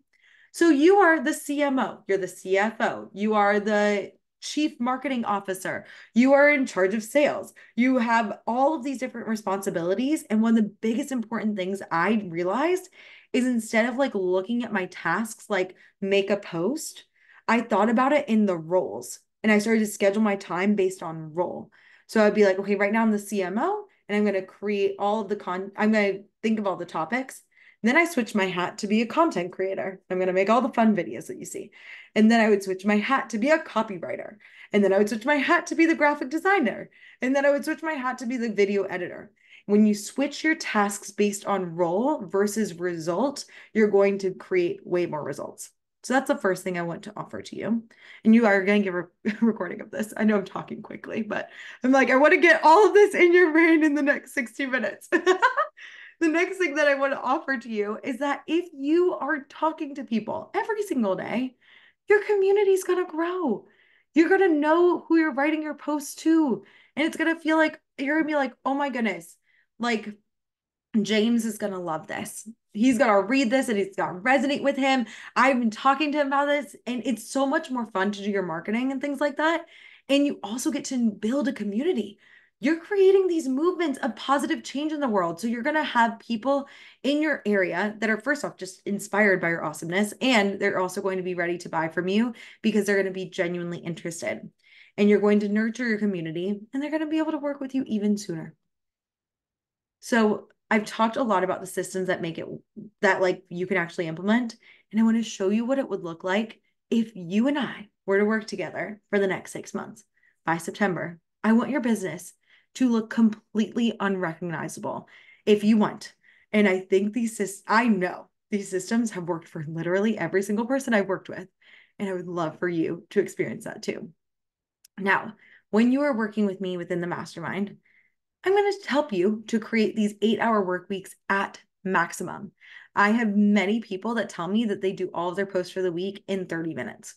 B: So you are the CMO, you're the CFO, you are the chief marketing officer, you are in charge of sales. You have all of these different responsibilities. And one of the biggest important things I realized is instead of like looking at my tasks, like make a post, I thought about it in the roles and I started to schedule my time based on role. So I'd be like, okay, right now I'm the CMO and I'm going to create all of I'm going to think of all the topics. Then I switched my hat to be a content creator. I'm going to make all the fun videos that you see. And then I would switch my hat to be a copywriter. And then I would switch my hat to be the graphic designer. And then I would switch my hat to be the video editor. When you switch your tasks based on role versus result, you're going to create way more results. So that's the first thing I want to offer to you. And you are going to get a recording of this. I know I'm talking quickly, but I'm like, I want to get all of this in your brain in the next 60 minutes. The next thing that I want to offer to you is that if you are talking to people every single day, your community is going to grow. You're going to know who you're writing your posts to. And it's going to feel like you're going to be like, oh my goodness, like James is going to love this. He's going to read this and it's going to resonate with him. I've been talking to him about this and it's so much more fun to do your marketing and things like that. And you also get to build a community. You're creating these movements of positive change in the world. So you're going to have people in your area that are first off just inspired by your awesomeness. And they're also going to be ready to buy from you because they're going to be genuinely interested. And you're going to nurture your community and they're going to be able to work with you even sooner. So I've talked a lot about the systems that make it that like you can actually implement. And I want to show you what it would look like if you and I were to work together for the next 6 months. By September, I want your business to look completely unrecognizable if you want. And I think I know these systems have worked for literally every single person I've worked with. And I would love for you to experience that too. Now, when you are working with me within the mastermind, I'm going to help you to create these 8-hour work weeks at maximum. I have many people that tell me that they do all of their posts for the week in 30 minutes.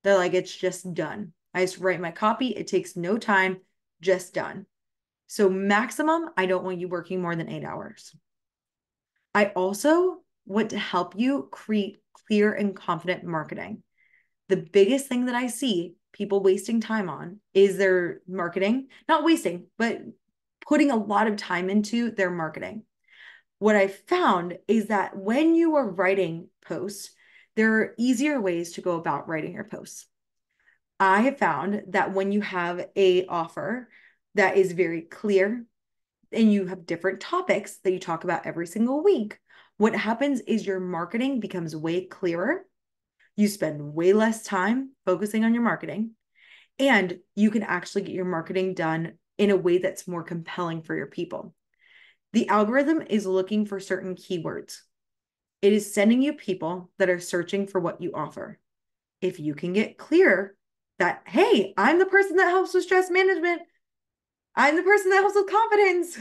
B: They're like, it's just done. I just write my copy. It takes no time, just done. So maximum, I don't want you working more than 8 hours. I also want to help you create clear and confident marketing. The biggest thing that I see people wasting time on is their marketing, not wasting, but putting a lot of time into their marketing. What I found is that when you are writing posts, there are easier ways to go about writing your posts. I have found that when you have a offer that is very clear and you have different topics that you talk about every single week, what happens is your marketing becomes way clearer. You spend way less time focusing on your marketing, and you can actually get your marketing done in a way that's more compelling for your people. The algorithm is looking for certain keywords. It is sending you people that are searching for what you offer. If you can get clear that, hey, I'm the person that helps with stress management, I'm the person that helps with confidence.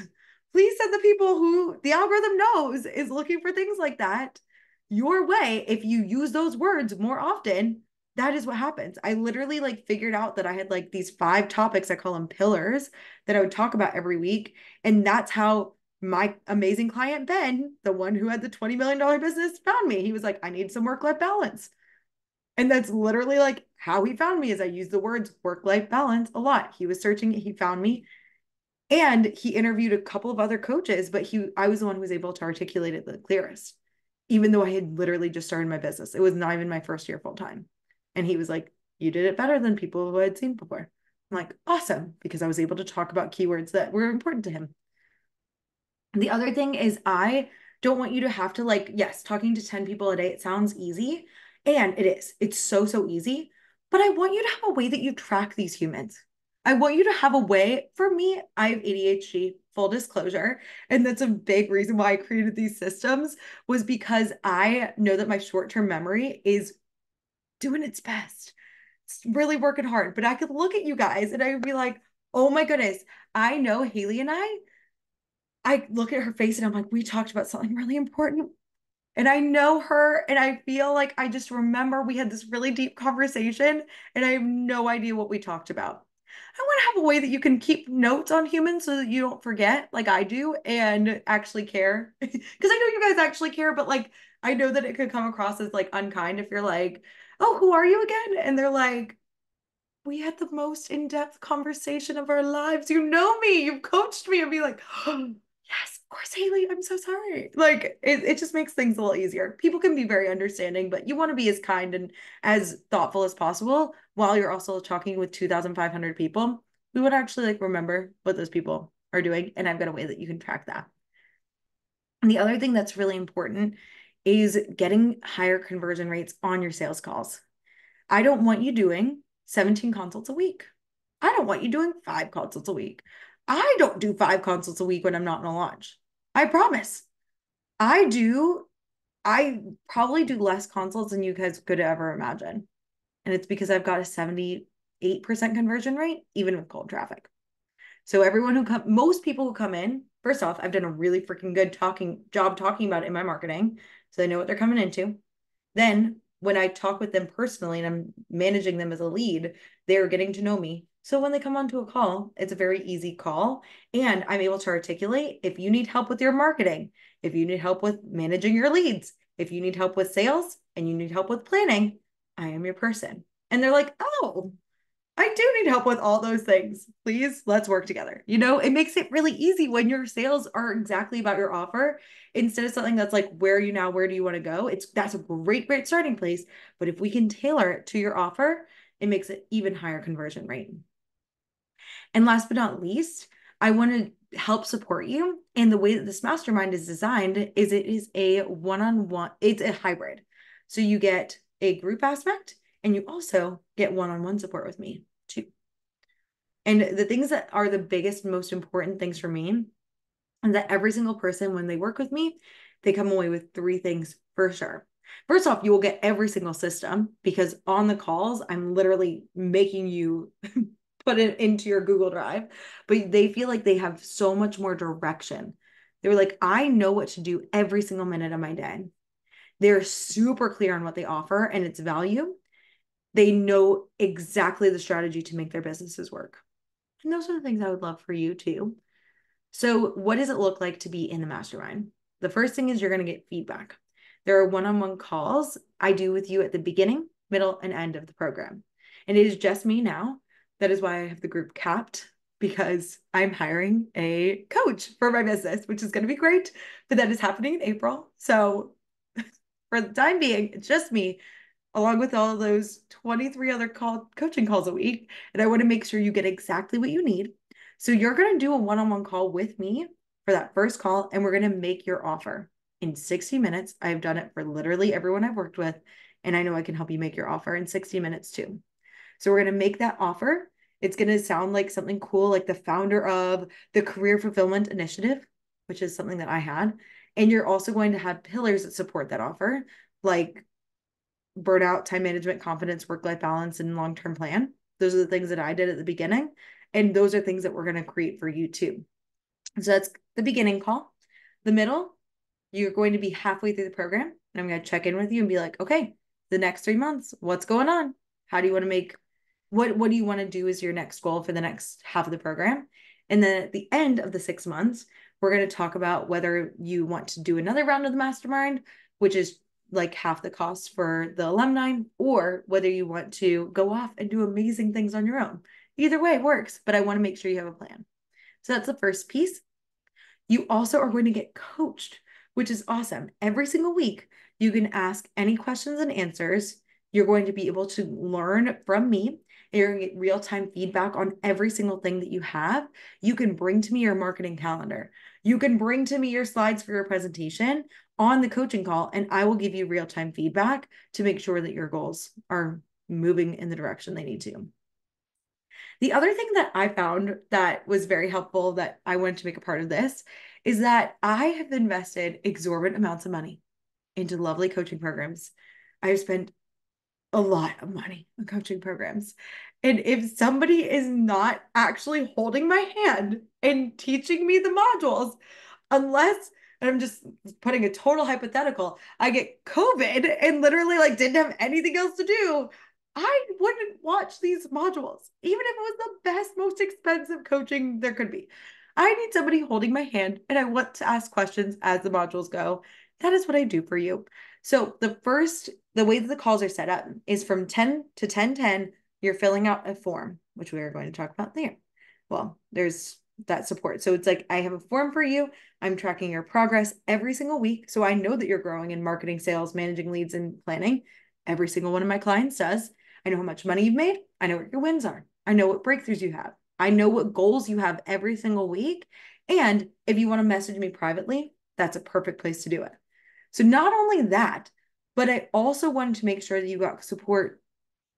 B: Please send the people who the algorithm knows is looking for things like that your way. If you use those words more often, that is what happens. I literally like figured out that I had like these 5 topics, I call them pillars, that I would talk about every week. And that's how my amazing client, Ben, the one who had the $20 million business, found me. He was like, I need some work-life balance. And that's literally like how he found me, is I use the words work-life balance a lot. He was searching, he found me, and he interviewed a couple of other coaches, but I was the one who was able to articulate it the clearest, even though I had literally just started my business. It was not even my first year full time. And he was like, you did it better than people who I had seen before. I'm like, awesome, because I was able to talk about keywords that were important to him. And the other thing is, I don't want you to have to, like, yes, talking to 10 people a day, it sounds easy. And it is. It's so, so easy. But I want you to have a way that you track these humans. I want you to have a way. For me, I have ADHD, full disclosure. And that's a big reason why I created these systems, was because I know that my short-term memory is doing its best. It's really working hard. But I could look at you guys and I would be like, oh my goodness, I know Haley and I look at her face and I'm like, we talked about something really important. And I know her, and I feel like I just remember we had this really deep conversation and I have no idea what we talked about. I want to have a way that you can keep notes on humans so that you don't forget, like I do, and actually care. Because I know you guys actually care, but like I know that it could come across as like unkind if you're like, oh, who are you again? And they're like, we had the most in-depth conversation of our lives. You know me, you've coached me, and be like, oh, yes, of course, Haley, I'm so sorry. Like it just makes things a little easier. People can be very understanding, but you want to be as kind and as thoughtful as possible while you're also talking with 2,500 people. We would actually like remember what those people are doing. And I've got a way that you can track that. And the other thing that's really important is getting higher conversion rates on your sales calls. I don't want you doing 17 consults a week. I don't want you doing 5 consults a week. I don't do 5 consults a week when I'm not in a launch. I promise. I probably do less consults than you guys could ever imagine. And it's because I've got a 78% conversion rate, even with cold traffic. So most people who come in, first off, I've done a really freaking good job talking about it in my marketing. So they know what they're coming into. Then when I talk with them personally and I'm managing them as a lead, they're getting to know me. So when they come onto a call, it's a very easy call. And I'm able to articulate, if you need help with your marketing, if you need help with managing your leads, if you need help with sales and you need help with planning, I am your person. And they're like, oh, I do need help with all those things. Please, let's work together. It makes it really easy when your sales are exactly about your offer instead of something that's like, where are you now? Where do you want to go? That's a great, great starting place. But if we can tailor it to your offer, it makes it even higher conversion rate. And last but not least, I want to help support you. And the way that this mastermind is designed is it is a one-on-one, it's a hybrid. So you get a group aspect and you also get one-on-one support with me too. And the things that are the biggest, most important things for me is that every single person, when they work with me, they come away with 3 things for sure. First off, you will get every single system, because on the calls, I'm literally making you put it into your Google Drive, but they feel like they have so much more direction. They were like, I know what to do every single minute of my day. They're super clear on what they offer and its value. They know exactly the strategy to make their businesses work. And those are the things I would love for you too. So what does it look like to be in the mastermind? The first thing is you're going to get feedback. There are one-on-one calls I do with you at the beginning, middle, and end of the program. And it is just me now. That is why I have the group capped, because I'm hiring a coach for my business, which is going to be great, but that is happening in April. So for the time being, it's just me, along with all of those 23 other coaching calls a week. And I want to make sure you get exactly what you need. So you're going to do a one-on-one call with me for that first call, and we're going to make your offer in 60 minutes. I've done it for literally everyone I've worked with, and I know I can help you make your offer in 60 minutes too. So we're going to make that offer. It's going to sound like something cool, like the founder of the Career Fulfillment Initiative, which is something that I had. And you're also going to have pillars that support that offer, like burnout, time management, confidence, work-life balance, and long-term plan. Those are the things that I did at the beginning. And those are things that we're going to create for you too. So that's the beginning call. The middle, you're going to be halfway through the program, and I'm going to check in with you and be like, okay, the next 3 months, what's going on? How do you want to make, what do you want to do as your next goal for the next half of the program? And then at the end of the 6 months, we're going to talk about whether you want to do another round of the mastermind, which is like half the cost for the alumni, or whether you want to go off and do amazing things on your own. Either way works, but I want to make sure you have a plan. So that's the first piece. You also are going to get coached, which is awesome. Every single week, you can ask any questions and answers. You're going to be able to learn from me. And you're going to get real-time feedback on every single thing that you have. You can bring to me your marketing calendar. You can bring to me your slides for your presentation on the coaching call, and I will give you real-time feedback to make sure that your goals are moving in the direction they need to. The other thing that I found that was very helpful that I wanted to make a part of this is that I have invested exorbitant amounts of money into lovely coaching programs. I've spent a lot of money on coaching programs. And if somebody is not actually holding my hand and teaching me the modules, unless, and I'm just putting a total hypothetical, I get COVID and literally like didn't have anything else to do, I wouldn't watch these modules, even if it was the best, most expensive coaching there could be. I need somebody holding my hand, and I want to ask questions as the modules go. That is what I do for you. So the way that the calls are set up is from 10 to 10:10, you're filling out a form, which we are going to talk about there. Well, there's that support. So it's like, I have a form for you. I'm tracking your progress every single week. So I know that you're growing in marketing, sales, managing leads, and planning. Every single one of my clients does. I know how much money you've made. I know what your wins are. I know what breakthroughs you have. I know what goals you have every single week. And if you want to message me privately, that's a perfect place to do it. So not only that, but I also wanted to make sure that you got support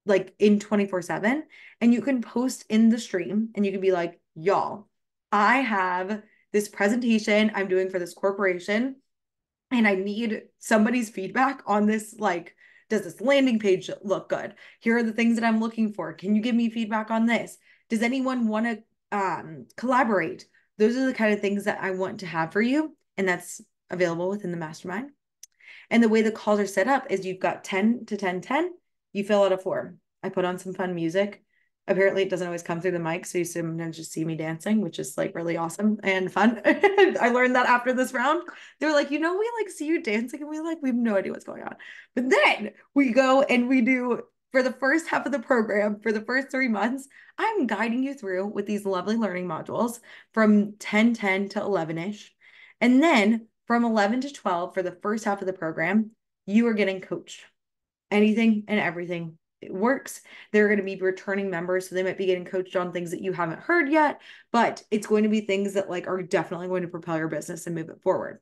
B: like in 24/7, and you can post in the stream and you can be like, y'all, I have this presentation I'm doing for this corporation and I need somebody's feedback on this. Like, does this landing page look good? Here are the things that I'm looking for. Can you give me feedback on this? Does anyone want to collaborate? Those are the kind of things that I want to have for you. And that's available within the mastermind. And the way the calls are set up is you've got 10 to 10:10. You fill out a form. I put on some fun music. Apparently, it doesn't always come through the mic, so you sometimes just see me dancing, which is like really awesome and fun. I learned that after this round. They were like, we like see you dancing, and we have no idea what's going on. But then we go and we do for the first half of the program, for the first 3 months, I'm guiding you through with these lovely learning modules from 10:10 to 11-ish. And then from 11 to 12 for the first half of the program, you are getting coached. Anything and everything it works. They're going to be returning members, so they might be getting coached on things that you haven't heard yet, but it's going to be things that like are definitely going to propel your business and move it forward.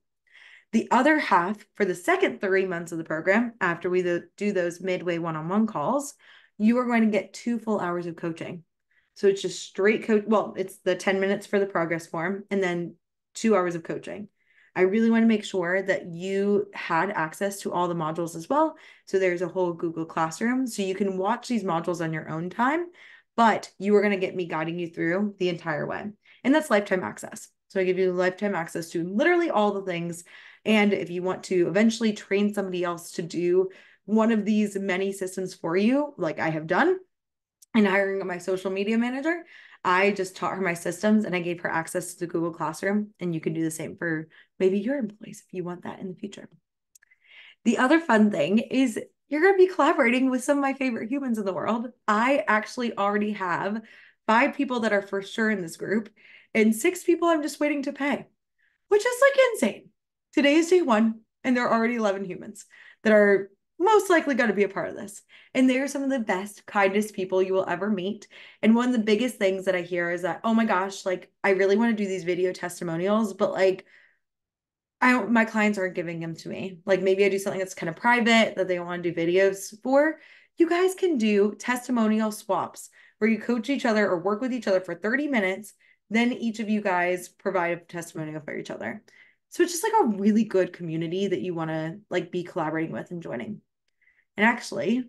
B: The other half for the second 3 months of the program, after we do those midway one-on-one calls, you are going to get 2 full hours of coaching. So it's just straight coach. Well, it's the 10 minutes for the progress form and then 2 hours of coaching. I really want to make sure that you had access to all the modules as well. So there's a whole Google Classroom. So you can watch these modules on your own time, but you are going to get me guiding you through the entire way. And that's lifetime access. So I give you lifetime access to literally all the things. And if you want to eventually train somebody else to do one of these many systems for you, like I have done, and hiring my social media manager, I just taught her my systems and I gave her access to the Google Classroom. And you can do the same for maybe your employees if you want that in the future. The other fun thing is you're going to be collaborating with some of my favorite humans in the world. I actually already have 5 people that are for sure in this group and 6 people I'm just waiting to pay, which is like insane. Today is day 1 and there are already 11 humans that are most likely going to be a part of this. And they're some of the best, kindest people you will ever meet. And one of the biggest things that I hear is that, oh my gosh, like I really want to do these video testimonials, but like my clients aren't giving them to me. Like maybe I do something that's kind of private that they don't want to do videos for. You guys can do testimonial swaps where you coach each other or work with each other for 30 minutes. Then each of you guys provide a testimonial for each other. So it's just like a really good community that you want to like be collaborating with and joining. And actually,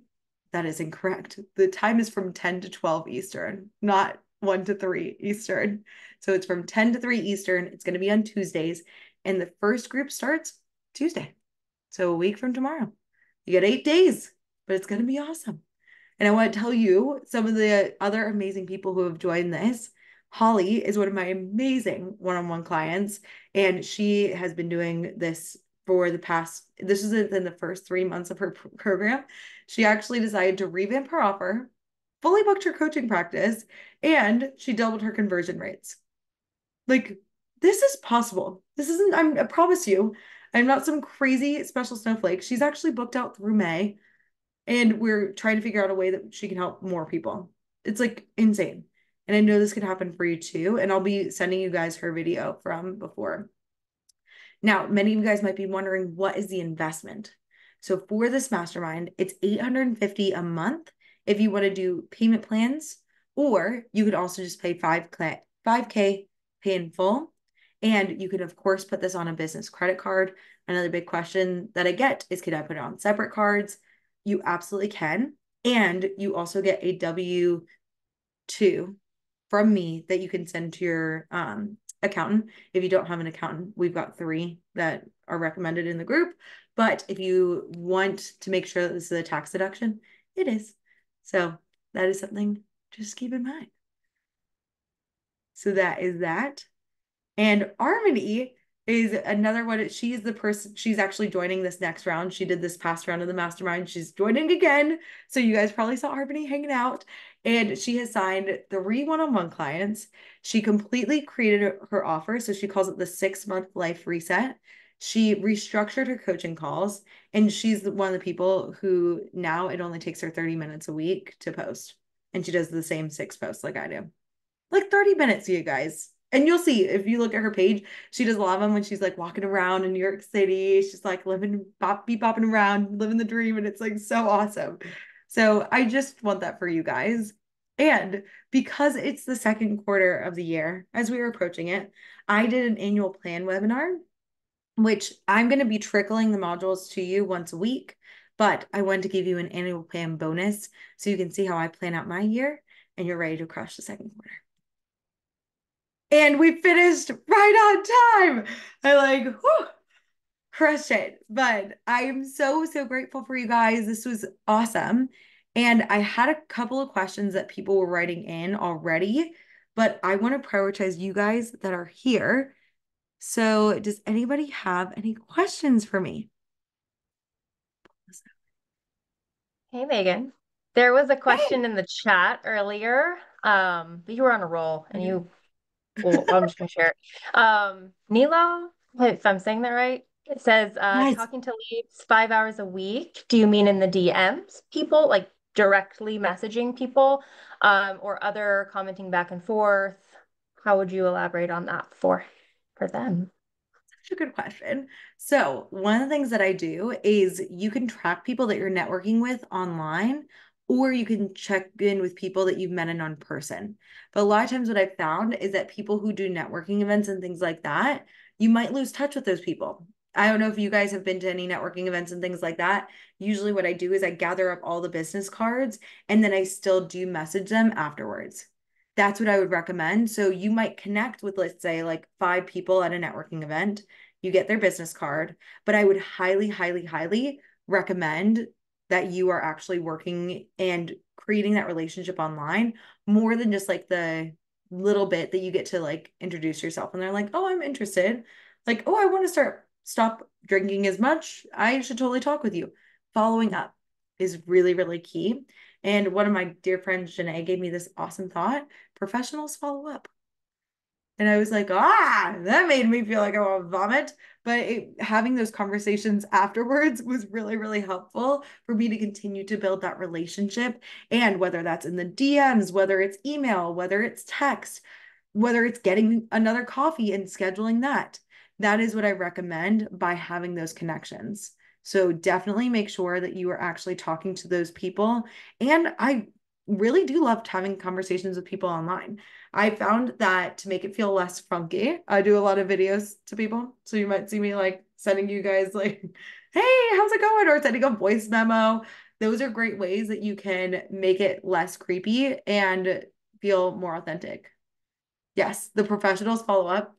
B: that is incorrect. The time is from 10 to 12 Eastern, not 1 to 3 Eastern. So it's from 10 to 3 Eastern. It's going to be on Tuesdays. And the first group starts Tuesday. So a week from tomorrow. You get 8 days, but it's going to be awesome. And I want to tell you some of the other amazing people who have joined this. Holly is one of my amazing one-on-one clients, and she has been doing this for the past, this is in the first 3 months of her program. She actually decided to revamp her offer, fully booked her coaching practice, and she doubled her conversion rates. Like, this is possible. This isn't, I promise you, I'm not some crazy special snowflake. She's actually booked out through May, and we're trying to figure out a way that she can help more people. It's like insane. And I know this could happen for you too. And I'll be sending you guys her video from before. Now, many of you guys might be wondering, what is the investment? So for this mastermind, it's $850 a month if you want to do payment plans, or you could also just pay 5K pay in full. And you could, of course, put this on a business credit card. Another big question that I get is, could I put it on separate cards? You absolutely can. And you also get a W-2 from me that you can send to your accountant. If you don't have an accountant, we've got 3 that are recommended in the group. But if you want to make sure that this is a tax deduction, it is. So that is something just keep in mind. So that is that. And Harmony is another one. She's the person, she's actually joining this next round. She did this past round of the mastermind. She's joining again. So you guys probably saw Harmony hanging out. And she has signed 3 one-on-one clients. She completely created her offer. So she calls it the 6-month life reset. She restructured her coaching calls. And she's one of the people who now it only takes her 30 minutes a week to post. And she does the same 6 posts like I do. Like 30 minutes, you guys. And you'll see if you look at her page, she does a lot of them when she's like walking around in New York City. She's like living, be bopping around, living the dream. And it's like so awesome. So I just want that for you guys. And because it's the second quarter of the year, as we are approaching it, I did an annual plan webinar, which I'm going to be trickling the modules to you once a week. But I wanted to give you an annual plan bonus so you can see how I plan out my year and you're ready to crush the second quarter. And we finished right on time. I like, whew, crushed it. But I am so, so grateful for you guys. This was awesome. And I had a couple of questions that people were writing in already, but I want to prioritize you guys that are here. So does anybody have any questions for me?
C: Hey, Megan. There was a question in the chat earlier, but you were on a roll and well, I'm just gonna share it. Nilo, if I'm saying that right, it says,
B: Yes.
C: talking to leads 5 hours a week. Do you mean in the DMs, people like directly messaging people, or other commenting back and forth? How would you elaborate on that for them?
B: Such a good question. So one of the things that I do is you can track people that you're networking with online, or you can check in with people that you've met in person. But a lot of times what I've found is that people who do networking events and things like that, you might lose touch with those people. I don't know if you guys have been to any networking events and things like that. Usually what I do is I gather up all the business cards and then I still do message them afterwards. That's what I would recommend. So you might connect with, let's say, like 5 people at a networking event. You get their business card, but I would highly, highly, highly recommend that you are actually working and creating that relationship online more than just like the little bit that you get to like introduce yourself and they're like, oh, I'm interested. Like, oh, I want to stop drinking as much. I should totally talk with you. Following up is really, really key. And one of my dear friends, Janae, gave me this awesome thought: professionals follow up. And I was like, that made me feel like I want to vomit. But having those conversations afterwards was really, really helpful for me to continue to build that relationship. And whether that's in the DMs, whether it's email, whether it's text, whether it's getting another coffee and scheduling that, that is what I recommend by having those connections. So definitely make sure that you are actually talking to those people. And really do love having conversations with people online. I found that to make it feel less funky, I do a lot of videos to people. So you might see me like sending you guys like, hey, how's it going? Or sending a voice memo. Those are great ways that you can make it less creepy and feel more authentic. Yes, the professionals follow up.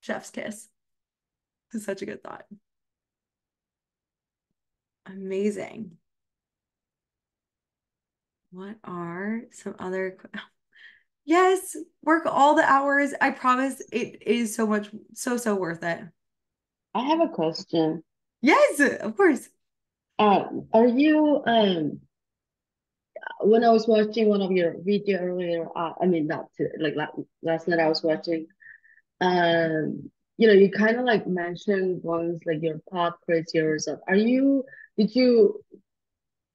B: Chef's kiss. It's such a good thought. Amazing. What are some other Yes, work all the hours. I promise it is so much, so worth it.
A: I have a question.
B: Yes, of course.
A: Are you when I was watching one of your video earlier, I mean not to, like last night I was watching, you kind of like mentioned once like your path crazy or something. Did you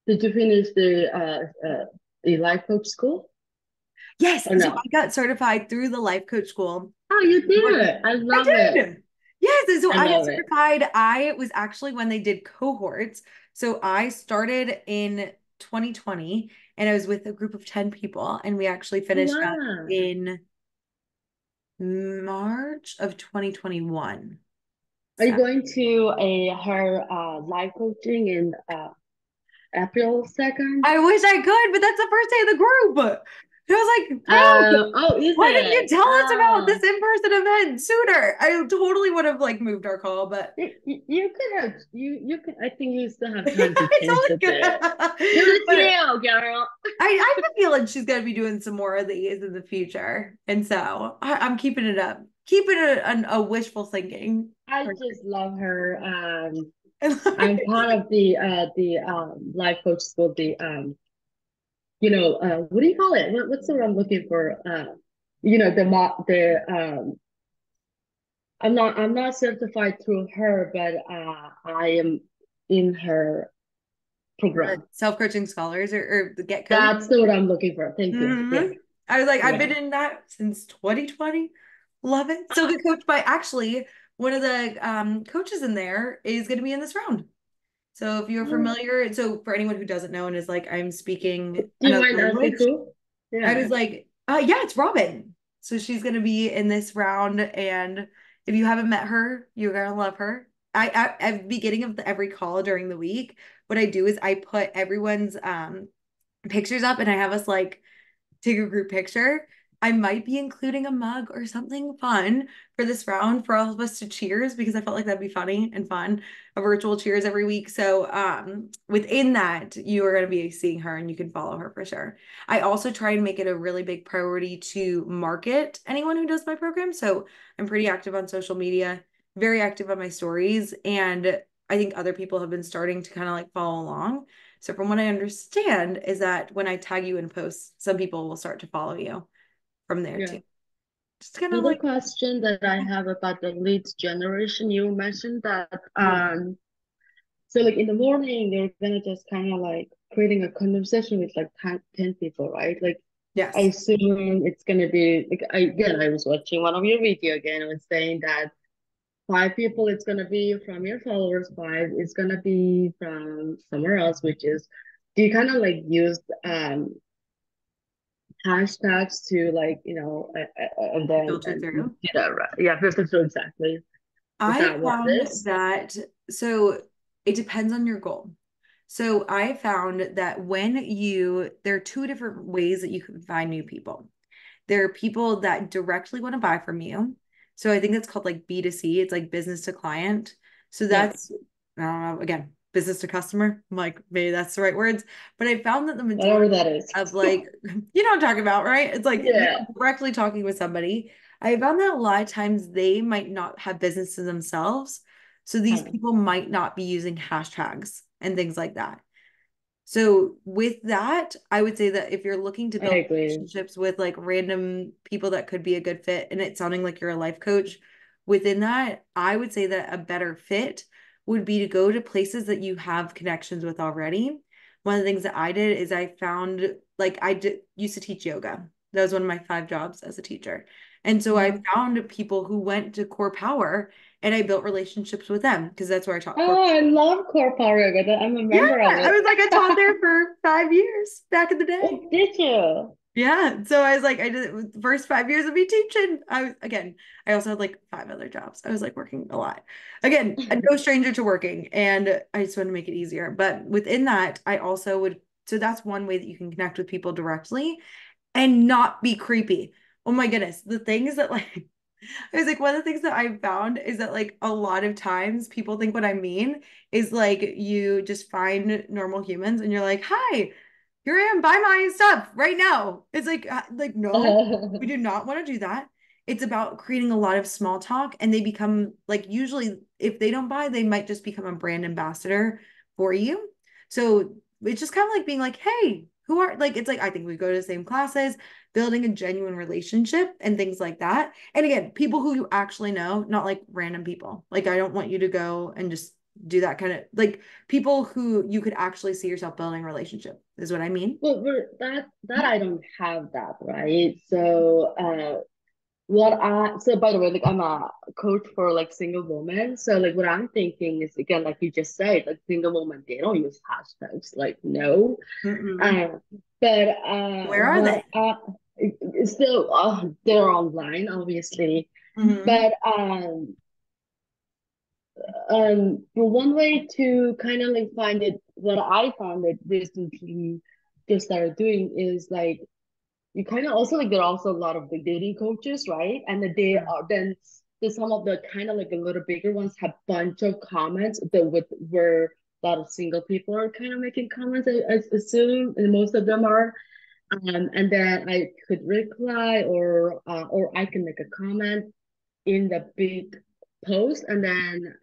A: did you finish the life coach school
B: Yes,
A: or
B: so
A: no?
B: I got certified through the life coach school.
A: Oh, you
B: What-
A: did. I
B: I
A: love it.
B: did. Yes, so
A: I
B: I got
A: love it.
B: certified. I was actually when they did cohorts. So I started in 2020 and I was with a group of 10 people and we actually
A: Oh,
B: finished up
A: wow.
B: in March of 2021.
A: Are you
B: So
A: going to a her live coaching in April 2nd?
B: I wish I could, but that's the first day of the group. And I was like, bro,
A: Oh, is
B: why didn't you
A: it?
B: tell us about
A: Oh,
B: this in-person event sooner? I totally would have like moved our call, but
A: you could have you could. I think you still have time to
B: I
A: change
B: totally
A: the date.
B: could.
A: You
B: But
A: chill, girl.
B: I have a feeling she's gonna be doing some more of these in the future. And so I'm keeping it up. Keeping it a wishful thinking.
A: I just love her. I'm part of the life coach school. What do you call it? What's the word I'm looking for? I'm not certified through her, but I am in her
B: The
A: program.
B: self-coaching scholars or the Get Coach.
A: That's the word I'm looking for. Thank you.
B: hmm
A: Yeah,
B: I was like, I've
A: yeah.
B: been in that since 2020. Love it. So get coached by actually one of the coaches in there is going to be in this round. So if you're familiar, so for anyone who doesn't know and is like, I'm speaking
A: Do you
B: another
A: mind asking
B: language,
A: who?
B: I was
A: Yeah.
B: like, yeah, it's Robin. So she's going to be in this round. And if you haven't met her, you're going to love her. At the beginning of every call during the week, what I do is I put everyone's pictures up and I have us like take a group picture. I might be including a mug or something fun for this round for all of us to cheers because I felt like that'd be funny and fun. A virtual cheers every week. So within that, you are going to be seeing her and you can follow her for sure. I also try and make it a really big priority to market anyone who does my program. So I'm pretty active on social media, very active on my stories, and I think other people have been starting to kind of like follow along. So from what I understand is that when I tag you in posts, some people will start to follow you from there
A: Yeah.
B: too. Just kind of
A: Another
B: like,
A: question that I have about the leads generation, you mentioned that
B: oh,
A: so like in the morning you're gonna just kind of like creating a conversation with like 10 people, right? Like I
B: yes.
A: assume it's gonna be like I was watching one of your video again. It was saying that 5 people it's gonna be from your followers, five is gonna be from somewhere else, which is do you kind of like use hashtags to like and then
B: Filter
A: and
B: through.
A: do that right? Yeah, filter through exactly. Is
B: I
A: that what it
B: found
A: is?
B: that, so it depends on your goal. So I found that there are two different ways that you can find new people. There are people that directly want to buy from you. So I think that's called like B2C. It's like business to client. So
A: Yeah,
B: that's, I don't know, again, business to customer. I'm like, maybe that's the right words. But I found that the
A: whatever
B: majority
A: that is.
B: of like, you know what I'm talking about, right? It's like you're
A: Yeah.
B: directly talking with somebody. I found that a lot of times they might not have businesses themselves. So these
A: Um,
B: people might not be using hashtags and things like that. So with that, I would say that if you're looking to
A: I
B: build
A: agree.
B: relationships with like random people that could be a good fit, and it sounding like you're a life coach, within that, I would say that a better fit would be to go to places that you have connections with already. One of the things that I did is I found like used to teach yoga. That was one of my 5 jobs as a teacher. And so I
A: Mhm.
B: found people who went to Core Power and I built relationships with them because that's where I taught corporate.
A: Oh, I love Corporeal. I'm a
B: Yeah,
A: member of
B: I
A: it.
B: was like, I taught there for 5 years back in the day.
A: Oh, did you?
B: Yeah. So I was like, I did it with the first 5 years of me teaching. I also had like 5 other jobs. I was like working a lot. Again, no stranger to working. And I just wanted to make it easier. But within that, I also would, so that's one way that you can connect with people directly and not be creepy. Oh my goodness. The things that like, I was like, one of the things that I've found is that like a lot of times people think what I mean is like you just find normal humans and you're like, hi, here I am, buy my stuff right now. It's like no, we do not want to do that. It's about creating a lot of small talk and they become like usually if they don't buy, they might just become a brand ambassador for you. So it's just kind of like being like, hey, who are like it's like I think we go to the same classes, building a genuine relationship and things like that. And again, people who you actually know, not like random people. Like I don't want you to go and just do that kind of like people who you could actually see yourself building a relationship is what I mean.
A: Well, that I don't have that, right? So so by the way, like I'm a coach for like single women. So like what I'm thinking is again, like you just said, like single women, they don't use hashtags. Like no.
B: Mm-mm.
A: Uh, but
B: Where are they?
A: still they're online, obviously.
B: Mm-hmm.
A: But one way to kind of like find it, what I found it recently just started doing is like you kind of also like there are also a lot of the dating coaches, right? And that they are then there's some of the kind of like a little bigger ones have bunch of comments that with where a lot of single people are kind of making comments, I assume, and most of them are. And then I could reply or I can make a comment in the big post, and then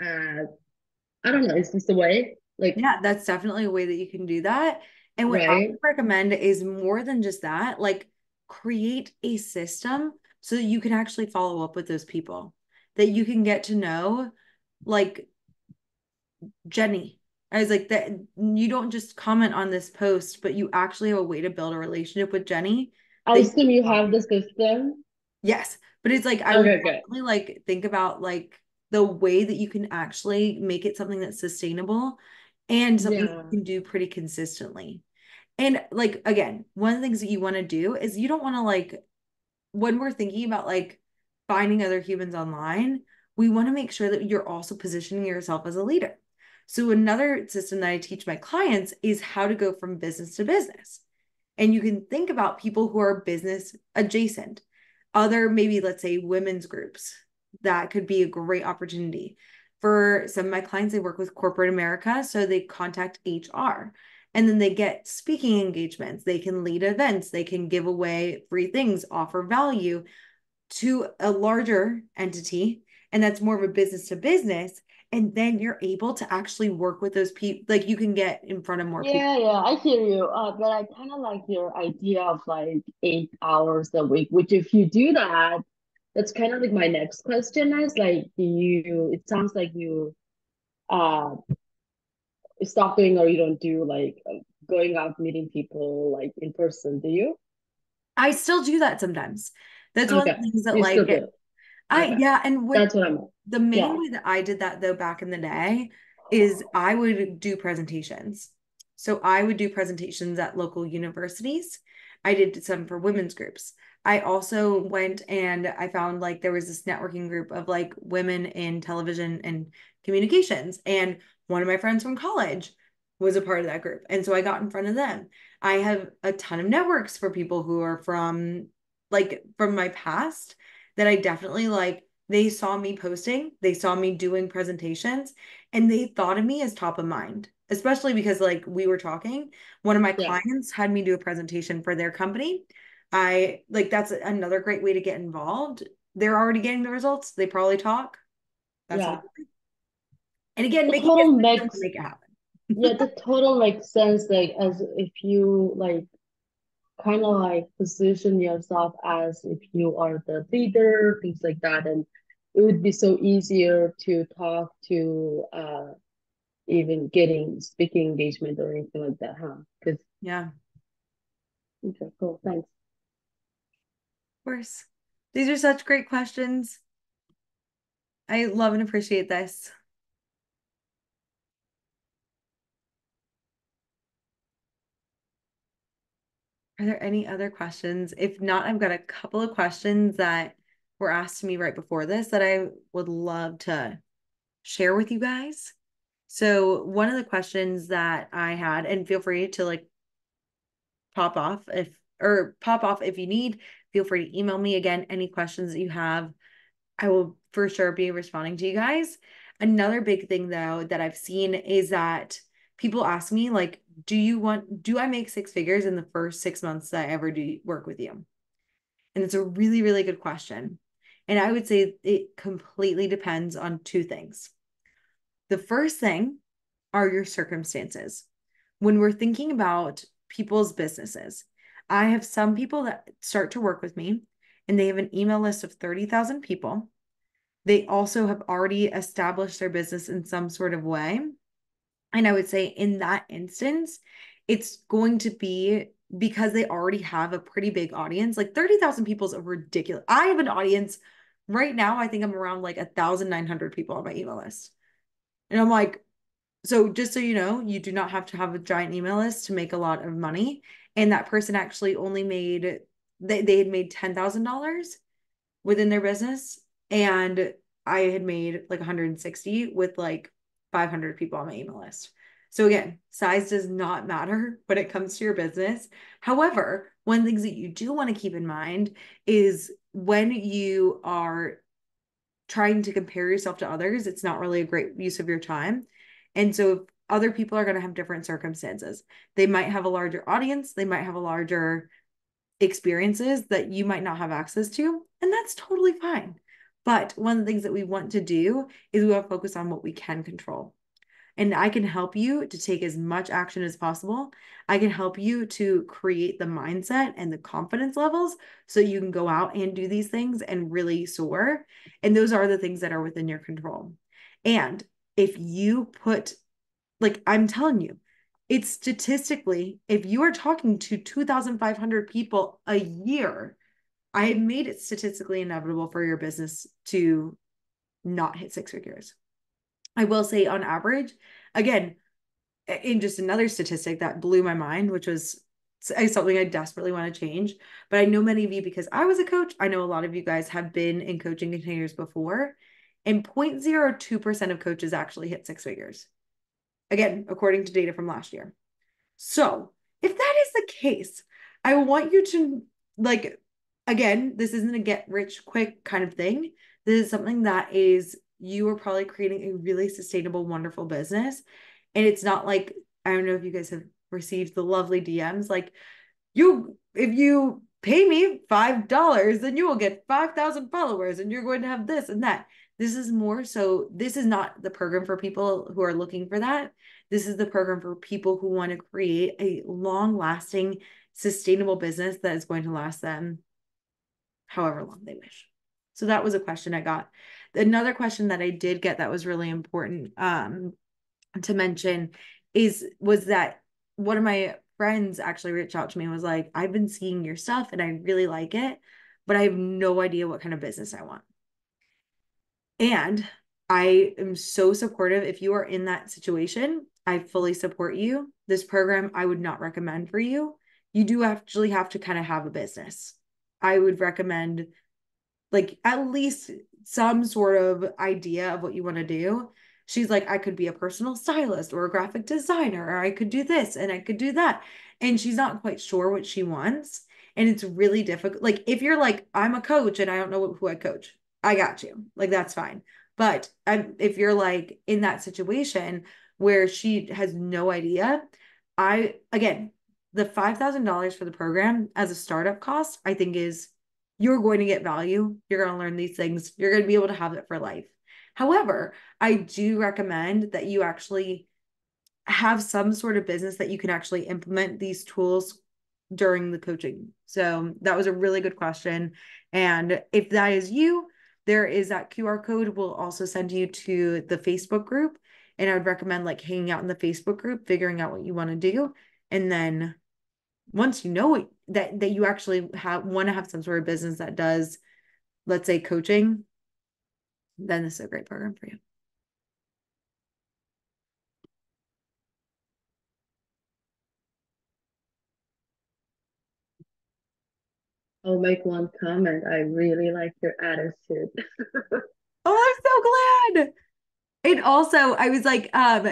A: I don't know, is this the way? Like,
B: Yeah, that's definitely a way that you can do that. And what I
A: right?
B: would recommend is more than just that, like create a system so that you can actually follow up with those people that you can get to know, like Jenny. I was like that you don't just comment on this post, but you actually have a way to build a relationship with Jenny
A: I
B: that you
A: assume you
B: can
A: have the system.
B: yes, but it's like I would
A: Okay, good.
B: definitely like think about like the way that you can actually make it something that's sustainable and something that
A: Yeah.
B: you can do pretty consistently. And like again, one of the things that you want to do is you don't want to like when we're thinking about like finding other humans online, we want to make sure that you're also positioning yourself as a leader. So another system that I teach my clients is how to go from business to business. And you can think about people who are business adjacent, other maybe let's say women's groups. That could be a great opportunity. For some of my clients, they work with corporate America, so they contact HR and then they get speaking engagements. They can lead events, they can give away free things, offer value to a larger entity. And that's more of a business to business. And then you're able to actually work with those people. Like you can get in front of more people.
A: Yeah, I hear you. But I kind of like your idea of like 8 hours a week, which if you do that, that's kind of like my next question is like, it sounds like you uh stop doing or you don't do like going out meeting people like in person, do you?
B: I still do that sometimes. That's one of
A: Okay,
B: the things that
A: you still
B: like
A: do.
B: I
A: Okay,
B: yeah, and with
A: that's what I'm.
B: the main
A: Yeah,
B: way that I did that though back in the day is I would do presentations. So I would do presentations at local universities. I did some for women's groups. I also went and I found like there was this networking group of like women in television and communications. And one of my friends from college was a part of that group. And so I got in front of them. I have a ton of networks for people who are from my past that I definitely like they saw me posting, they saw me doing presentations, and they thought of me as top of mind, especially because like we were talking. One of my
A: yeah,
B: clients had me do a presentation for their company. I like that's another great way to get involved. They're already getting the results. They probably talk. That's how,
A: yeah.
B: and again,
A: The
B: making
A: total
B: it system to
A: makes
B: make it happen.
A: Yeah, the total makes sense. Like as if you like kind of like position yourself as if you are the leader, things like that, and it would be so easier to talk to even getting speaking engagement or anything like that, huh? Because
B: Yeah, of
A: okay, cool, thanks.
B: course. These are such great questions. I love and appreciate this. Are there any other questions? If not, I've got a couple of questions that were asked to me right before this that I would love to share with you guys. So one of the questions that I had, and feel free to like pop off if you need, feel free to email me again, any questions that you have. I will for sure be responding to you guys. Another big thing though that I've seen is that people ask me like, do I make six figures in the first 6 months that I ever do work with you? And it's a really, really good question. And I would say it completely depends on two things. The first thing are your circumstances. When we're thinking about people's businesses, I have some people that start to work with me and they have an email list of 30,000 people. They also have already established their business in some sort of way. And I would say in that instance, it's going to be because they already have a pretty big audience. Like 30,000 people is a ridiculous. I have an audience right now. I think I'm around like 1,900 people on my email list. And I'm like, so just so you know, you do not have to have a giant email list to make a lot of money. And that person actually only made, they had made $10,000 within their business. And I had made like 160 with like 500 people on my email list. So again, size does not matter when it comes to your business. However, one of the things that you do want to keep in mind is when you are trying to compare yourself to others, it's not really a great use of your time. And so other people are going to have different circumstances. They might have a larger audience, they might have a larger experiences that you might not have access to, and that's totally fine. But one of the things that we want to do is we want to focus on what we can control. And I can help you to take as much action as possible. I can help you to create the mindset and the confidence levels so you can go out and do these things and really soar. And those are the things that are within your control. And if you put, like I'm telling you, it's statistically, if you are talking to 2,500 people a year, I have made it statistically inevitable for your business to not hit six figures. I will say on average, again, in just another statistic that blew my mind, which was something I desperately want to change. But I know many of you, because I was a coach, I know a lot of you guys have been in coaching containers before, and 0.02% of coaches actually hit six figures. Again, according to data from last year. So if that is the case, I want you to like, again, this isn't a get rich quick kind of thing. This is something that is, you are probably creating a really sustainable, wonderful business. And it's not like, I don't know if you guys have received the lovely DMs, like if you pay me $5, then you will get 5,000 followers and you're going to have this and that. This is more so, this is not the program for people who are looking for that. This is the program for people who want to create a long lasting, sustainable business that is going to last them however long they wish. So that was a question I got. Another question that I did get that was really important to mention was that one of my friends actually reached out to me and was like, I've been seeing your stuff and I really like it, but I have no idea what kind of business I want. And I am so supportive. If you are in that situation, I fully support you. This program I would not recommend for you. You do actually have to kind of have a business. I would recommend like at least some sort of idea of what you want to do. She's like, I could be a personal stylist or a graphic designer, or I could do this and I could do that. And she's not quite sure what she wants. And it's really difficult. Like, if you're like, I'm a coach and I don't know who I coach, I got you. Like, that's fine. But if you're like in that situation where she has no idea, again, the $5,000 for the program as a startup cost, I think is, you're going to get value. You're going to learn these things. You're going to be able to have it for life. However, I do recommend that you actually have some sort of business that you can actually implement these tools during the coaching. So that was a really good question. And if that is you, there is that QR code. We'll also send you to the Facebook group. And I would recommend like hanging out in the Facebook group, figuring out what you want to do. And then once you know that you actually want to have some sort of business that does, let's say, coaching, then this is a great program for you.
A: I'll make one comment. I really like your attitude.
B: Oh, I'm so glad. And also, I was like,